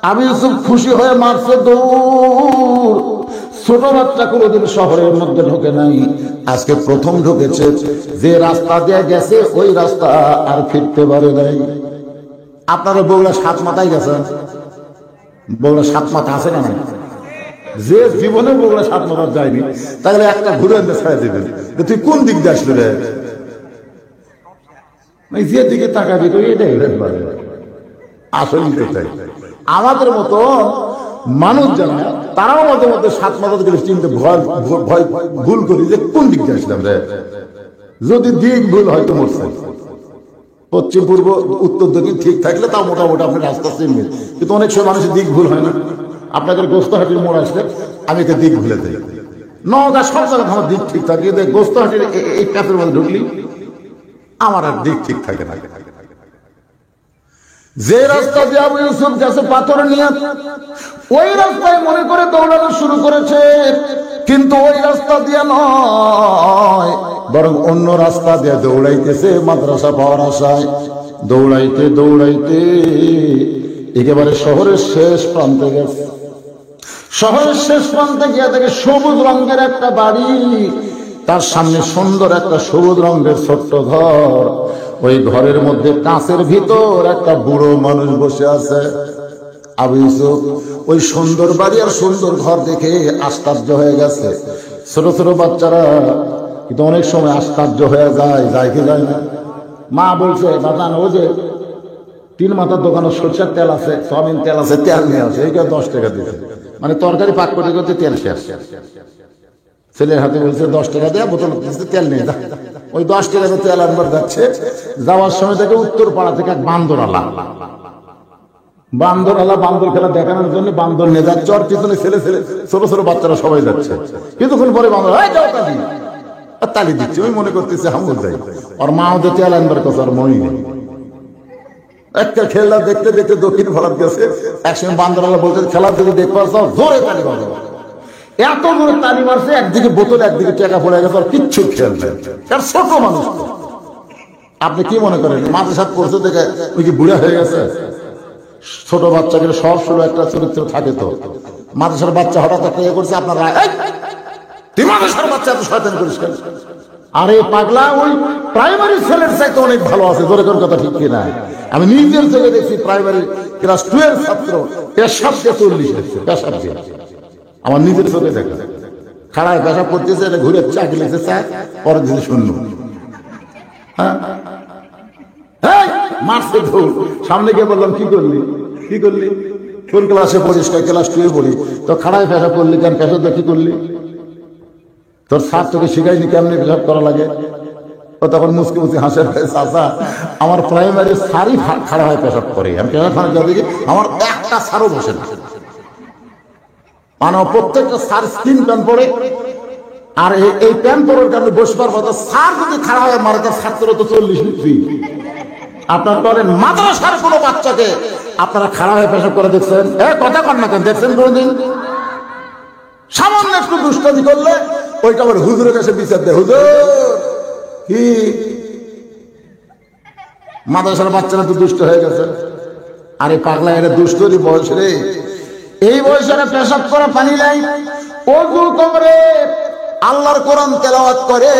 S1: আবু ইউসুফ খুশি হয়ে মারছে দৌড়। ছোট বাচ্চা কোনোদিন শহরের মধ্যে ঢোকে নাই, আজকে প্রথম ঢুকেছে। যে রাস্তা দিয়ে গেছে ওই রাস্তা আর ফিরতে পারে নাই। আপনারা বগুড়া 7 মাথায় গেছেন, বগুড়া 7 মাথা আছে না? যে জীবনে বগুড়া 7 মাথার যায়নি, তাহলে একটা ঘুরে আনতে ছাড়া দেবেন, তুই কোন দিক দিয়ে আসলে রে? যে দিকে তাকাবি তো এটাই আসলে তাই। আমাদের মতো মানুষ যারা, তারাও মধ্যে মধ্যে 7 মাথার গেলে চিনতে ভয় ভুল করি যে কোন দিক দিয়ে আসলাম রে। যদি দিক ভুল হয়তো মরছে, পশ্চিম পূর্ব উত্তর দক্ষিণ ঠিক থাকলে তাও মোটামুটি আপনি রাস্তা চিনবেন। কিন্তু অনেক সময় মানুষের দিক ভুল হয় না। আপনাদের গোস্তহাটির মোড় আসলে আমি একে দিক ভুলে দিই, নওগাঁ সব জায়গায় আমার দিক ঠিক থাকে, গোস্তহাটির এই প্যাপের মধ্যে ঢুকলি আমার আর দিক ঠিক থাকে না। যে রাস্তা দিয়ে আবু ইউসুফ গেছে পাথর নিয়ে, ওই রাস্তায় মনে করে দৌড়ানো শুরু করেছে, কিন্তু ওই রাস্তা দিয়ে নয়, বরং অন্য রাস্তা দিয়ে দৌড়াইতেছে মাদ্রাসা পাওয়ার আশায়। দৌড়াইতে দৌড়াইতে একেবারে শহরের শেষ প্রান্তে গেছে। শহরের শেষ প্রান্তে গিয়ে দেখে সবুজ রঙের একটা বাড়ি, তার সামনে সুন্দর একটা সবুজ রঙের ছোট্ট ঘর। ওই ঘরের মধ্যে কাঁচের ভিতর একটা বুড়ো মানুষ বসে আছে। আবু ইউসুফ ওই সুন্দর বাড়ি আর সুন্দর ঘর দেখে আশ্চর্য হয়ে গেছে। ছোট ছোট বাচ্চারা কিন্তু অনেক সময় আশ্চর্য হয়ে যায়, যায় কি যায় না? মা বলছে, বাজান ও যে 3 মাথার দোকানে সরষের তেল আছে, সয়াবিন তেল আছে, তেল নিয়ে আছে, এইটা 10 টাকা দিয়েছে। মানে তরকারি পাক করতে করতে তেল শেষ। ছেলের হাতে বলছে 10 টাকা দেয়া, বোতল তেল নিয়ে যা। ওই 10 টাকা তেল আনবার যাচ্ছে, যাওয়ার সময় থেকে উত্তর পাড়া থেকে এক বান্দরওয়ালা বান্দর খেলা দেখানোর জন্য বান্দর নিয়ে যাচ্ছে। ওর পিছনে ছেলে ছোট ছোট বাচ্চারা সবাই যাচ্ছে। কিছুক্ষণ পরে বান্দর তালি দিচ্ছে। ওই মনে করতেছে হামুর যাই, ওর মা ওদের তেল আনবার কথা আর মনে নেই। একটা খেলা দেখতে দেখতে দক্ষিণ ভারত গেছে। একসময় বান্দরওয়ালা বলছে, খেলা থেকে দেখবার যাও, জোরে তালি মারো। এত জোরে তালি মারছে, একদিকে বোতল একদিকে টাকা পড়ে গেছে, আর কিচ্ছু খেয়াল নেই। তার ছোট মানুষ। আপনি কি মনে করেন মাঝে সাথে পড়ছে দেখে ওই কি বুড়া হয়ে গেছে? ছোট বাচ্চাকে সব ষোলো একটা চরিত্র থাকে। তো মাদ্রাসার বাচ্চা হঠাৎ একটা ইয়ে করছে, আপনার তুই মাদ্রাসার বাচ্চা এত শয়তানি করিস কেন? আরে পাগলা, ওই প্রাইমারি ছেলের চাইতে অনেক ভালো আছে। ধরে কোন কথা ঠিক কিনা? আমি নিজের চোখে দেখছি প্রাইমারি ক্লাস 2 এর ছাত্র পেশাব দিয়ে 40 হচ্ছে, পেশাব দিয়ে। আমার নিজের চোখে দেখা, খাড়ায় পেশাব করতেছে, ঘুরে চাকরি লেগেছে, চায় পরের দিন শূন্য। হ্যাঁ, মারছে ধর। সামনে গিয়ে বললাম, কি করলি? কোন ক্লাসে পড়িস? ক্লাস 2 এ পড়ি। তো খাড়ায় পেশাব করলি কেন? পেশাব দিয়ে কি করলি? তোর ছাদ তোকে শিখাইনি কেমনি পেশাব করা লাগে? ও তখন মুসকি মুসকি হাসে, চাচা আমার প্রাইমারি সারি খাড়া হয়ে পেশাব করে, আমি পেশাবখানা যা দেখি আমার একটা সারও বসে না। মানে প্রত্যেকটা সার স্কিন প্যান্ট পরে, আর এই প্যান্ট পরার কারণে বসবার কথা। সার যদি খাড়া হয়ে মারে, তার ছাত্র তো 40 নিচ্ছি। আপনার বলেন মাদ্রাসার কোনো বাচ্চাকে আপনারা খাড়া হয়ে পেশাব করে দেখছেন? কথা কন না কেন? দেখছেন কোনদিন? সামান্য একটু দুষ্টামি করলে ওইটা আবার হুজুরের কাছে বিচার দেয়। হুজুর কি মাদ্রাসার বাচ্চারা তো দুষ্ট হয়ে গেছে। আরে পাগলা, এটা দুষ্টরই বয়স রে। এই বয়সে পেশাব করা পানি নাই, ওযু করে আল্লাহর কোরআন তেলাওয়াত করে।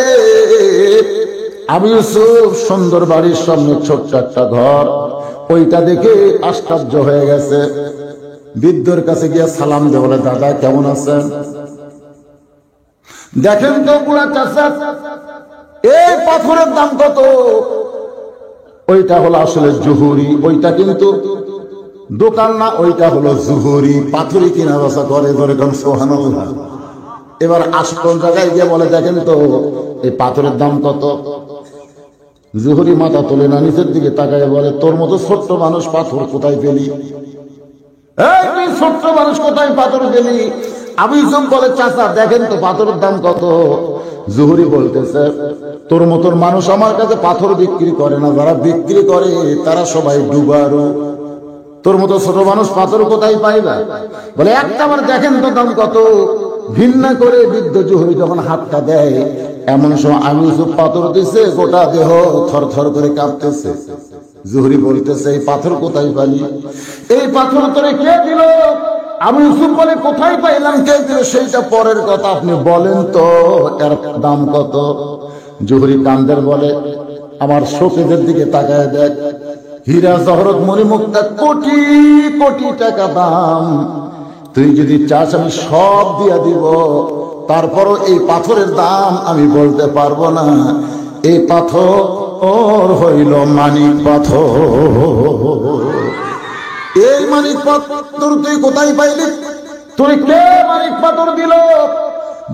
S1: আবু ইউসুফ সুন্দর বাড়ির সামনে ছোট্ট একটা ঘর, ওইটা দেখে আশ্চর্য হয়ে গেছে। বৃদ্ধর কাছে গিয়ে সালাম দিয়ে বলে, দাদা কেমন আছেন? দেখেন তো বুড়া চাচা, এই পাথরের দাম কত? ওইটা হলো আসলে জুহুরি, ওইটা কিন্তু দোকান না, ওইটা হলো জুহুরি। পাথরই কিনা বেচা করে, ধরে কোন সুবহানাল্লাহ। এবার আসল জায়গায় গিয়ে বলে, দেখেন তো এই পাথরের দাম কত? জুহুরি মাথা তোলে না, নিচের দিকে তাকায় বলে, তোর মতো ছোট্ট মানুষ পাথর কোথায় পেলি? তুই ছোট্ট মানুষ কোথায় পাথর পেলি? আবু ইউসুফ বলে, চাচা দেখেন তো পাথরের দাম কত? জুহুরি বলতেছে, তোর মতন মানুষ আমার কাছে পাথর বিক্রি করে না, যারা বিক্রি করে তারা সবাই ডুবারু। তোর মতো ছোট মানুষ পাথর কোথায় পাইবা? বলে, একটা বার দেখেন তো দাম কত? ভিন্না করে বৃদ্ধ জুহুরি যখন হাতটা দেয়, এমন সময় আবু ইউসুফ পাথর দিছে, গোটা দেহ থর থর করে কাঁপতেছে। জুহুরি বলতেছে, এই পাথর কোথায় পালি? এই পাথর তোরে কে দিল? আবু ইউসুফ বলে, কোথায় পাইলাম, কে দিল সেইটা পরের কথা, আপনি বলেন তো এর দাম কত? জুহুরি কান্দের বলে, আমার শোকেদের দিকে তাকায় দেখ, হীরা জহরত মণিমুক্তা কোটি কোটি টাকা দাম, তুই যদি চাস আমি সব দিয়া দিব, তারপরও এই পাথরের দাম আমি বলতে পারবো না। এই পাথর হইল মানিক পাথর। এই মানিক পাথর তুই কোথায় পাইলি? তুই কে মানিক পাথর দিল?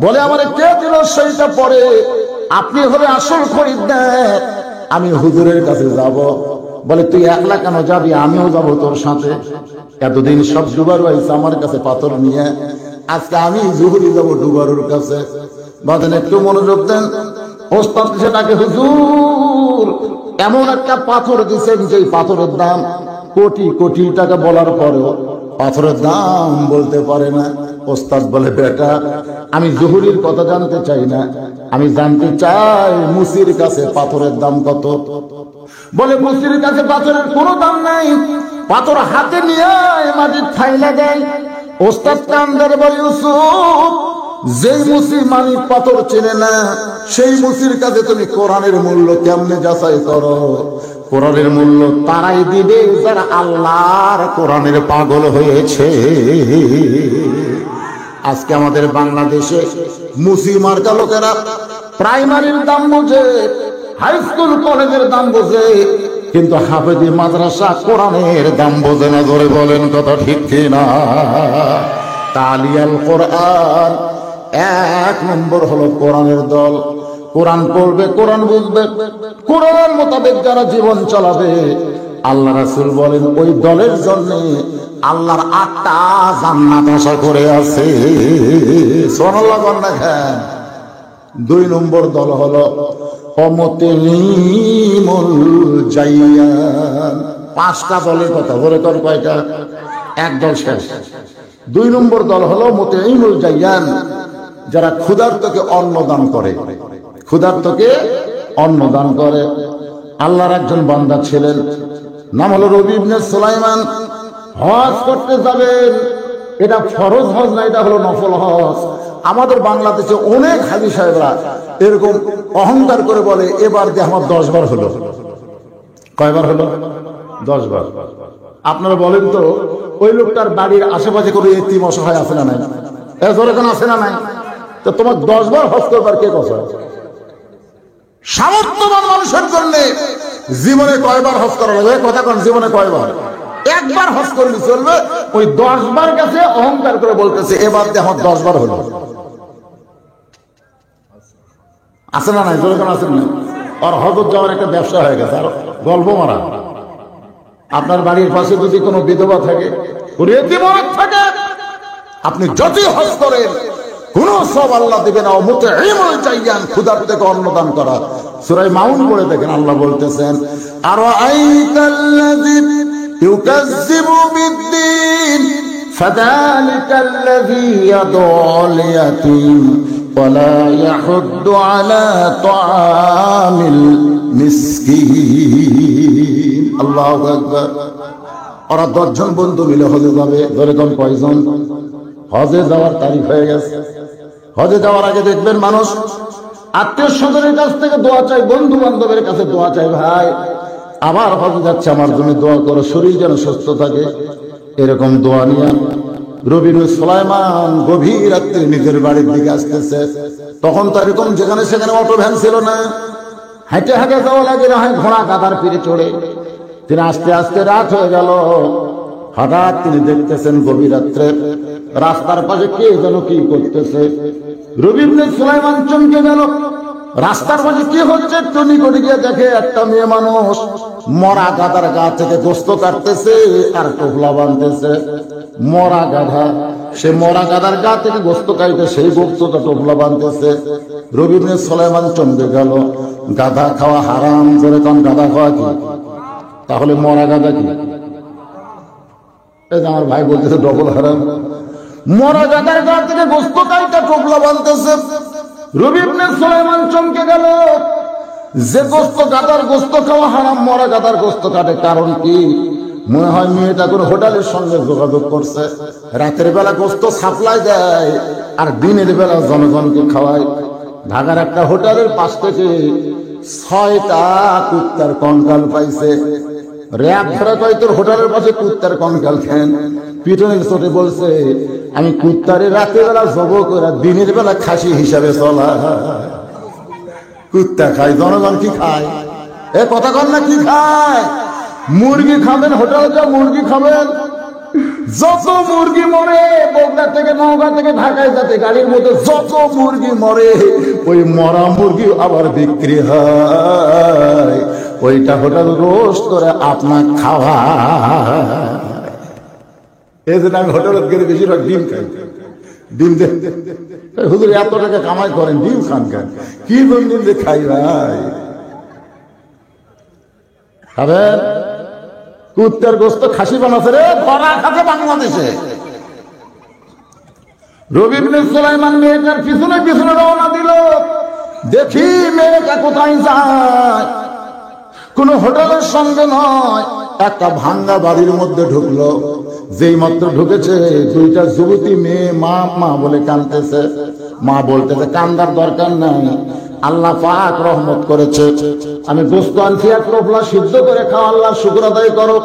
S1: বলে আমারে কে দিল সেইটা পরে, আপনি হলে আসল খরিদ্দার। আমি হুজুরের কাছে যাব। বলে তুই একলা কেন যাবি? আমিও যাব তোর সাথে। এতদিন সব ডুবার হয়েছে আমার কাছে পাথর নিয়ে, আজকে আমি জুহুরি যাব ডুবারুর কাছে। বাদেন একটু মনোযোগ দেন। ওস্তাদ সেটাকে হুজুর এমন একটা পাথর দিচ্ছেন যে পাথরের দাম কোটি কোটি টাকা, বলার পরেও পাথরের দাম বলতে পারে না। ওস্তাদ বলে বেটা আমি জহুরির কথা জানতে চাই না, আমি জানতে চাই মুসির কাছে পাথরের দাম কত। বলে মুসির কাছে পাথরের কোনো দাম নাই, পাথর হাতে নিয়ে মাটির ফাইলা দেয়। ওস্তাদ কান্দার বলে ইউসুফ যেই মুসি মানিক পাথর চেনে না, সেই মুসির কাছে তুমি কোরআনের মূল্য কেমনে যাচাই করো? কোরআনের মূল্য তারাই দিবে যারা আল্লাহর কোরআনের পাগল হয়েছে। আজকে আমাদের বাংলাদেশে মুসি মার্কা লোকেরা প্রাইমারির দাম বোঝে, হাই স্কুল কলেজের দাম বোঝে, কিন্তু হাফেজি মাদ্রাসা কোরআনের দাম বোঝে না। ধরে বলেন কথা ঠিক কিনা? তালিয়াল কোরআন, এক নম্বর হলো কোরআনের দল। কোরআন পড়বে, কোরআন বুঝবে, কোরআন মোতাবেক যারা জীবন চালাবে, আল্লাহ রাসূল বলেন ওই দলের জন্য আল্লাহর 8টা জান্নাত আশা করে আছে। সুবহানাল্লাহ বলেন। 2 নম্বর দল হলো অমতিমুল জাইয়ান। 5টা দলের কথা বলে তোর কয়টা? এক দল শেষ। 2 নম্বর দল হলো মুতিমুল জাইয়ান, যারা ক্ষুধার্তকে অন্ন দান করে। ক্ষুধার্তকে অন্ন দান করে। আল্লাহর একজন বান্দা ছিলেন, নাম হলো রবি ইবনে সুলাইমান। হজ করতে যাবেন, এটা ফরজ হজ না, এটা হলো নফল হজ। আমাদের বাংলাদেশে অনেক হাজী সাহেবরা এরকম অহংকার করে বলে এবার যে আমার 10 বার হলো। কয়বার হলো? 10 বার। আপনারা বলেন তো ওই লোকটার বাড়ির আশেপাশে কোনো এতিম অসহায় আছে না নাই? এখানে আছে না নাই? তো তোমার 10 বার হজ করবার কে কথা? সামর্থ্যবান মানুষের জন্য জীবনে কয়বার হজ করা লাগবে? কথা কোন জীবনে কয়বার? একবার হজ করলে চলবে। ওই 10 বার কাছে অহংকার করে বলতেছে এবার যে আমার 10 বার হলো। আছে না নাই? যেরকম আছেন না? আর হজত যাওয়ার একটা ব্যবসা হয়ে গেছে। আর গল্প মারা, আপনার বাড়ির পাশে যদি কোনো বিধবা থাকে, থাকে, আপনি যতই হজ করেন কোন সব আল্লাহ দিবেন না। মুতঈমুল জাইয়ান, ক্ষুধার্তকে অন্নদান করা। সূরা মাউন পড়ে দেখেন আল্লাহ বলতেছেন আর আইতাল্লাযী ইউকাজ্জিবু বিদ্দীন ফাযালিকাল্লাযী ইয়াদউল ইয়াতীম ওয়ালা ইয়াহুদ্দু আলা তুআমিল মিসকিন। আল্লাহু আকবার। ওরা 10 জন বন্ধু মিলে হজে যাবে। ধরে কোন কয়জন? হজে যাওয়ার তারিখ হয়ে গেছে। হজে যাওয়ার আগে দেখবেন মানুষ আত্মীয় স্বজনের কাছ থেকে দোয়া চাই, বন্ধু বান্ধবের কাছে দোয়া চাই, ভাই আবার হজে যাচ্ছে, আমার জন্য দোয়া করো, শরীর যেন সুস্থ থাকে। এরকম দোয়া নিয়ে রবি ইবনে সুলাইমান গভীর রাত্রে নিজের বাড়ির দিকে আসতেছে। তখন তো এরকম যেখানে সেখানে অটো ভ্যান ছিল না, হেঁটে হেঁটে যাওয়া লাগে, না হয় ঘোড়া গাধার পিঠে চড়ে। তিনি আস্তে আস্তে রাত হয়ে গেল। হঠাৎ তিনি দেখতেছেন গভীর রাত্রে রাস্তার পাশে কে যেন কি করতেছে। রবি ইবনে সুলাইমান চমকে গেল। রাস্তার পাশে কি হচ্ছে একটু নিকটে গিয়ে দেখে একটা মেয়ে মানুষ মরা গাধার গা থেকে গোস্ত কাটতেছে আর টোপলা বাঁধতেছে। মরা গাধা, সে মরা গাধার গা থেকে গোস্ত কাটতে সেই গোস্তটা টোপলা বাঁধতেছে। রবি ইবনে সুলাইমান চমকে গেল। গাধা খাওয়া হারাম। ধরে কারণ গাধা খাওয়া কি? তাহলে মরা গাধা কি? আমার ভাই বলতেছে ডবল হারাম। মরা গাধার গা থেকে গোস্ত কাটতে টোপলা বাঁধতেছে। রবি ইবনে সুলাইমান চমকে গেল। যে গোস্ত গাধার গোস্ত খাওয়া হারাম, মরা গাধার গোস্ত কাটে, কারণ কি? মনে হয় মেয়েটা কোন হোটেলের সঙ্গে যোগাযোগ করছে, রাতের বেলা গোস্ত সাপ্লাই দেয় আর দিনের বেলা জনগণকে খাওয়ায়। ঢাকার একটা হোটেলের পাশ থেকে 6টা কুত্তার কঙ্কাল পাইছে। র্যাব ধরা কয় তোর হোটেলের পাশে কুত্তার কঙ্কাল খেন। পিটনের চোটে বলছে আমি কুত্তারে রাতের বেলা জব করে দিনের বেলা খাসি হিসাবে চলা। কুত্তা খায়, জনগণ কি খায়? এ কথা কন না, কি খায়? মুরগি খাবেন, হোটেলে যা মুরগি খাবেন, যত মুরগি মরে বগুড়া থেকে নওগাঁ থেকে ঢাকায় যাতে গাড়ির মধ্যে যত মুরগি মরে, ওই মরা মুরগি আবার বিক্রি হয়, ওইটা হোটেল রোস্ট করে আপনার খাওয়া। এই জন্য আমি হোটেলে গেলে বেশিরভাগ ডিম খাই। ডিম দেন হুজুর, এত টাকা কামাই করেন, ডিম খান কেন? কি ডিম দিয়ে খাই ভাই? খাবেন? কুত্তার গোস্ত খাসি বানাচ্ছে রে, ধরা খাচ্ছে বাংলাদেশে। রবি ইবনে সুলাইমান মেয়েটার পিছনে পিছনে রওনা দিল, দেখি মেয়েটা কোথায় যায়। কোন হোটেলের সঙ্গে নয়, একটা ভাঙ্গা বাড়ির মধ্যে ঢুকলো। যেই মাত্র ঢুকেছে, দুইটা যুবতী মেয়ে মা মা বলে কাঁদতেছে। মা বলতেছে কান্দার দরকার নাই, আল্লাহ পাক রহমত করেছে, আমি গোস্ত আনছি এক টোপলা সিদ্ধ করে খাও, আল্লাহ শুকর আদায় করো।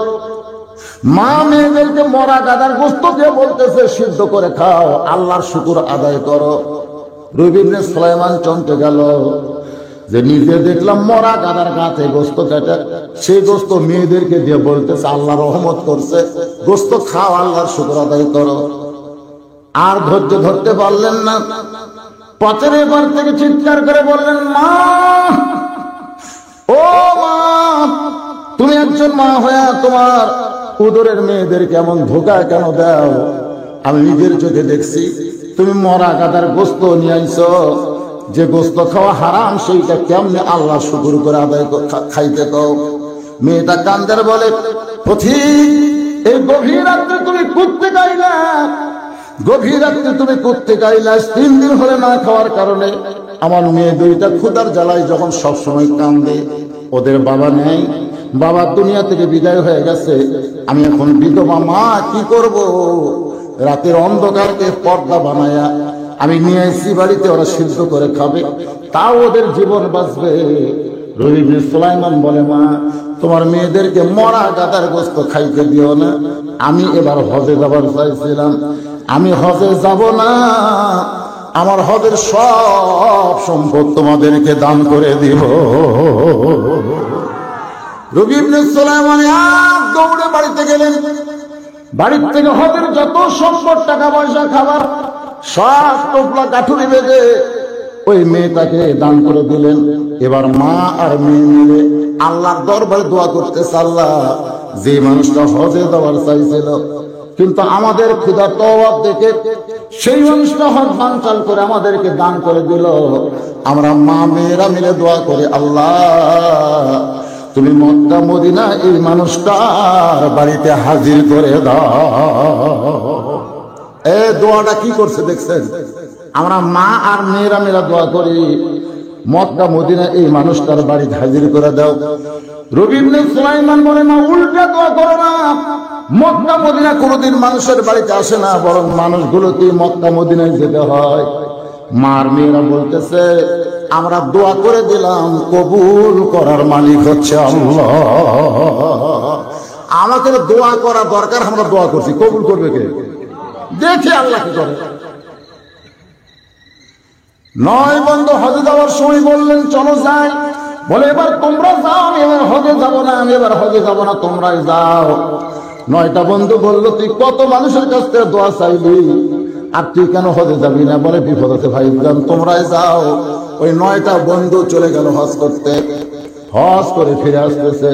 S1: মা মেয়েদেরকে মরা গাদার গোস্ত দিয়ে বলতেছে সিদ্ধ করে খাও, আল্লাহর শুকর আদায় করো। রবি ইবনে সুলাইমান চমকে গেল যে নিজে দেখলাম মরা গাদার গাছে গোস্ত কাটে, সেই গোস্ত মেয়েদেরকে দিয়ে বলতেছে আল্লাহ রহমত করছে, গোস্ত খাও, আল্লাহর শুকর আদায় করো। আর ধৈর্য ধরতে পারলেন না, পথের এবার থেকে চিৎকার করে বললেন, মা, ও মা, তুমি একজন মা হয়ে তোমার উদরের মেয়েদের কেমন ধোকা কেন দাও? আমি নিজের চোখে দেখছি তুমি মরা গাদার গোস্ত নিয়ে আইছো, যে গোস্ত খাওয়া হারাম, সেইটা কেমনে আল্লাহ শুকর করে আদায় খাইতে কও? মেয়েটা কান্দার বলে, পথিক, এই গভীর রাত্রে তুমি করতে গাইলা, গভীর রাত্রে তুমি করতে গাইলা, 3 দিন হলে না খাওয়ার কারণে আমার মেয়ে দুইটা ক্ষুধার জ্বালায় যখন সবসময় কান্দে, ওদের বাবা নেই, বাবা দুনিয়া থেকে বিদায় হয়ে গেছে, আমি এখন বিধবা মা, কি করব? রাতের অন্ধকারকে পর্দা বানায়া আমি নিয়ে এসেছি বাড়িতে, ওরা সিদ্ধ করে খাবে, তাও ওদের জীবন বাঁচবে। রবি ইবনে সুলাইমান বলে, মা, তোমার মেয়েদেরকে মরা গাদার গোস্ত খাইতে দিও না। আমি এবার হজে যাবার চাইছিলাম, আমি হজে যাব না, আমার হজের সব সম্পদ তোমাদেরকে দান করে দিব। রবি ইবনে সুলাইমান দৌড়ে বাড়িতে গেলেন, বাড়ির থেকে হজের যত সম্পদ, টাকা পয়সা, খাবার সব টোপলা কাঠুরি বেঁধে ওই মেয়েটাকে দান করে দিলেন। এবার মা আর মেয়ে মিলে আল্লাহর দরবারে দোয়া করতেছে, আল্লাহ, যে মানুষটা হজে যাওয়ার চাইছিল কিন্তু আমাদের ক্ষুধার্ত অভাব দেখে সেই মানুষটা হজ বানচাল করে আমাদেরকে দান করে দিল, আমরা মা মেয়েরা মিলে দোয়া করে, আল্লাহ, তুমি মক্কা মদিনা এই মানুষটার বাড়িতে হাজির করে দাও। এই দোয়াটা কি করছে দেখছেন? আমরা মা আর মেয়েরা মেয়েরা দোয়া করি, মক্কা মদিনা এই মানুষটার বাড়িতে হাজির করে দাও। রবি ইবনে সুলাইমান বলে, না, উল্টা দোয়া করো না, মক্কা মদিনা কোনোদিন মানুষের বাড়িতে আসে না, বরং মানুষগুলোকে মক্কা মদিনায় যেতে হয়। মার মেয়েরা বলতেছে, আমরা দোয়া করে দিলাম, কবুল করার মালিক হচ্ছে আল্লাহ, আমাদের দোয়া করা দরকার, আমরা দোয়া করছি, কবুল করবে কে? দেখে আল্লাহ কি করে। 9 বন্ধু হজে যাওয়ার সময় বললেন, চলো যাই। বলে, এবার তোমরা যাও, আমি এবার হজে যাবো না, আমি এবার হজে যাবো না, তোমরাই যাও। 9টা বন্ধু বললো, তুই কত মানুষের কাছ থেকে দোয়া চাইলি, আর তুই কেন হজে যাবি না? বলে, বিপদ আছে ভাই, তোমরাই যাও। ওই 9টা বন্ধু চলে গেল হজ করতে। হজ করে ফিরে আসতেছে,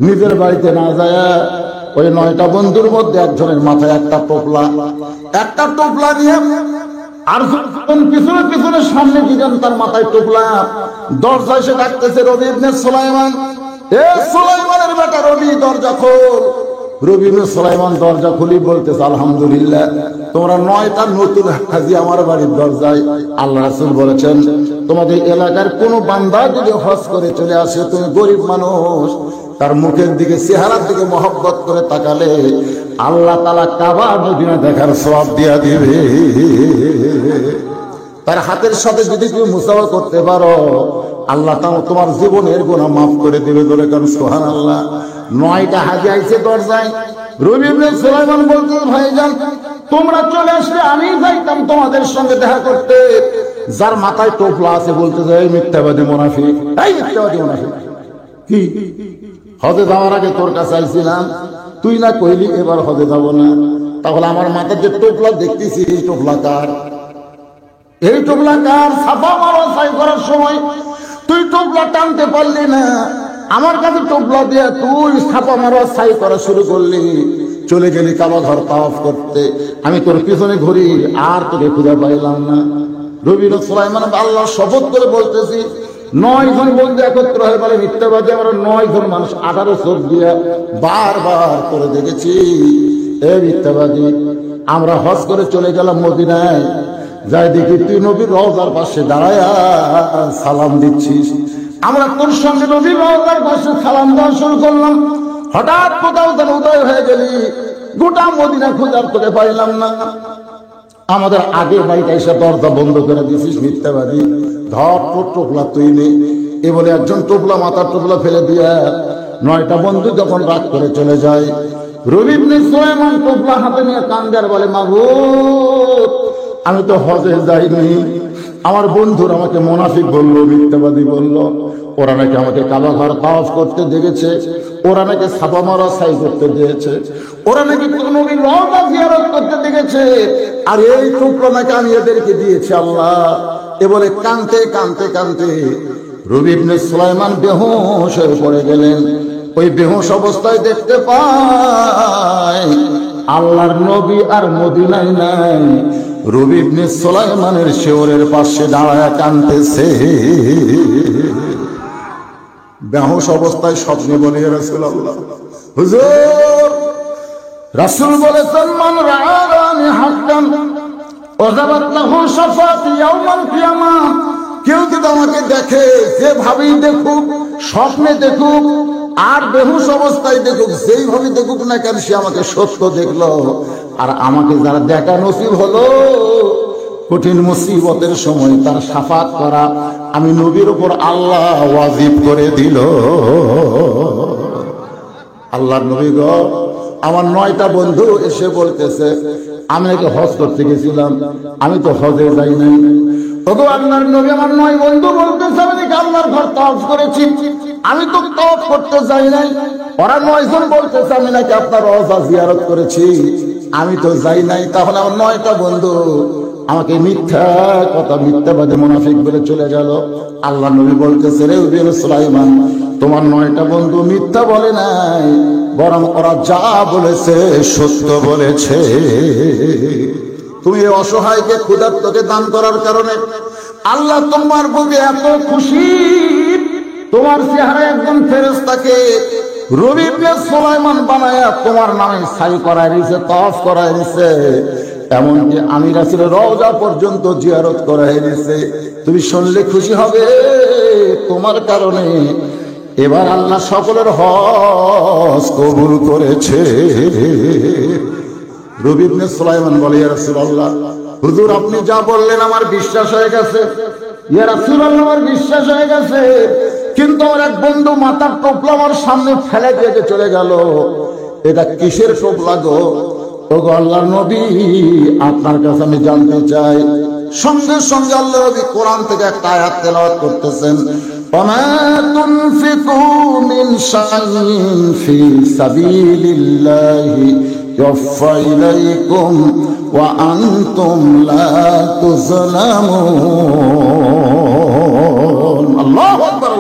S1: নিজের বাড়িতে না যায়, ওই 9টা বন্ধুর মধ্যে একজনের মাথায় একটা টোপলা নিয়ে আর পিছনে পিছনে সামনে দিলেন, তার মাথায় টোপলা। দরজায় এসে ডাকতেছে, রবি ইবনে সুলাইমান, এ সুলাইমানের বেটা রবি, দরজা খোল। রবি ইবনে সুলাইমান দরজা খুলি বলতেছে, আলহামদুলিল্লাহ, তোমরা 9টা নতুন হাজি আমার বাড়ির দরজায়। আল্লাহ রাসূল বলেছেন, তোমাদের এলাকার কোন বান্দা যদি হজ করে চলে আসে, তুমি গরিব মানুষ, তার মুখের দিকে, চেহারার দিকে মহব্বত করে তাকালে আল্লাহ তাআলা কাবা মদিনা দেখার সওয়াব দিয়া দিবে। তার হাতের সাথে যদি তুমি মুসাফা করতে পারো, আল্লাহ তাআলা তোমার জীবনের গুনাহ মাফ করে দিবে। বলে কারণ সুবহানাল্লাহ। 9টা হাজি আইছে দরজায়। রবি ইবনে সুলাইমান বলতে, ভাইজান, তোমরা চলে আসলে আমি যাইতাম তোমাদের সঙ্গে দেখা করতে। যার মাথায় টোপলা আছে বলতে যায় মিথ্যাবাদী মুনাফিক, এই মিথ্যাবাদী মুনাফিক। কি হজে যাওয়ার আগে তোর কাছে আইছিলাম, তুই না কইলি এবার হজে যাব না, তাহলে আমার মাথার যে টোপলা দেখতেছি এই টোপলা কার? এই টোপলা কার? সাফা মারা সাই করার সময় তুই টোপলা টানতে পারলি না, আমার কাছে টোপলা দিয়ে তুই ছাপা মারা সাই করা শুরু করলি, চলে গেলি কাবা ঘর তাওয়াফ করতে। আমি তোর পিছনে ঘুরি আর তোকে খুঁজে পাইলাম না। রবিউল সুলাইমান আল্লাহ শপথ করে বলতেছি, 9 জন বন্ধু একত্র হয়ে বলে মিথ্যাবাদী। আমরা 9 জন মানুষ 18 চোখ দিয়ে বারবার করে দেখেছি এ মিথ্যাবাদী। আমরা হজ করে চলে গেলাম মদিনায়, যাই দেখি তুই নবীর রওজার পাশে দাঁড়ায়া সালাম দিচ্ছিস। আমরা তোর সঙ্গে নবীর রওজার পাশে সালাম দেওয়া শুরু করলাম। হঠাৎ কোথাও যেন উদয় হয়ে গেলি, গোটা মদিনা খোঁজার তোকে পাইলাম না। আমাদের আগে বাড়িতে এসে দরজা বন্ধ করে দিছিস মিথ্যাবাদী। ধর তোর টোপলা তুই নে। এ বলে একজন টোপলা, মাথার টোপলা ফেলে দিয়া 9টা বন্ধু যখন রাগ করে চলে যায়, রবি ইবনে সুলাইমান টোপলা হাতে নিয়ে কান্দে আর বলে, মাবুদ আমি তো হজে যাইনি, আমার বন্ধুরা আমাকে মুনাফিক বলল, মিথ্যাবাদী বলল। ওরা নাকি আমাকে কাবা ঘর তাওয়াফ করতে দেখেছে, ওরা নাকি ছাপা মারা সাই করতে দিয়েছে, ওরা নাকি নবীর রওজা জিয়ারত করতে দেখেছে, আর এই টুকরো নাকি আমি এদেরকে দিয়েছি আল্লাহ। এ বলে কাঁদতে কাঁদতে কাঁদতে রবি ইবনে সুলাইমান বেহুশ হয়ে পড়ে গেলেন। ওই বেহুশ অবস্থায় দেখতে পায় আল্লাহর নবী আর মদিনায় নাই, রবি ইবনে সুলাইমানের শিওরের পাশে দাঁড়ায়া কাঁদতেছে। বেহুশ অবস্থায় স্বপ্নে বলে, রাসূলুল্লাহ হুজুর, রাসূল বলেছেন মান রাআনি হাক্কান ওয়াজাবাত লাহু শাফাআতি ইয়াউমাল কিয়ামাহ। কেউ যদি আমাকে দেখে, যেভাবেই দেখুক, স্বপ্নে দেখুক আর বেহুশ অবস্থায় দেখুক, যেইভাবে দেখুক না কেন, সে আমাকে সত্য দেখলো। আর আমাকে যারা দেখা নসিব হলো, কঠিন মুসিবতের সময় তার শাফাত করা আমি নবীর উপর আল্লাহ ওয়াজিব করে দিল। আল্লাহর নবী গো, আমার 9টা বন্ধু এসে বলতেছে আমি নাকি হজ করতে গেছিলাম, আমি তো হজে যাই নাই। তবু আল্লাহর নবী আমার 9 বন্ধু বলতেছে আমি নাকি আল্লাহর ঘর তাওয়াফ করেছি, আমি তো তাওয়াফ করতে যাই নাই। ওরা 9 জন বলতেছে আমি নাকি আপনার রওজা জিয়ারত করেছি, আমি তো যাই নাই। তাহলে আমার 9টা বন্ধু আমাকে মিথ্যা কথা, মিথ্যাবাদী মুনাফিক বলে চলে গেল। আল্লাহ নবী বলতেছে, রে ইবনে সুলাইমান, তোমার 9টা বন্ধু মিথ্যা বলে নাই, বরং ওরা যা বলেছে সত্য বলেছে। তুমি এই অসহায়কে ক্ষুধার্তকে দান করার কারণে আল্লাহ তোমার বুকে এত খুশি, তোমার চেহারা একজন ফেরেশতাকে রবি ইবনে সুলাইমান বানায়া তোমার নামে সাই করায় দিয়েছে, তাওয়াফ করায় দিয়েছে, এমনকি আমি রাসূলের রওজা পর্যন্ত জিয়ারত করায় দিয়েছে। তুমি শুনলে খুশি হবে, তোমার কারণে এবার আল্লাহ সকলের হজ কবুল করেছে। রবি ইবনে সুলাইমান বলে, ইয়া রাসূলুল্লাহ, হুজুর আপনি যা বললেন আমার বিশ্বাস হয়ে গেছে, ইয়া রাসূলুল্লাহ আমার বিশ্বাস হয়ে গেছে, কিন্তু আমার এক বন্ধু মাথার টোপলা আমার সামনে ফেলে দিয়ে চলে গেল। এটা কিসের টোপলা গো? ওগো আল্লাহর নবী, আপনার কাছে আমি জানতে চাই। সঙ্গে সঙ্গে আল্লাহ নবী কোরআন থেকে একটা আয়াত তেলাওয়াত করতেছেন, ওমা তুনফিকু মিন শাইইন ফি সাবিলিল্লাহি ইউফা ইলাইকুম ওয়া আনতুম লা তুযলামুন। আল্লাহু আকবার।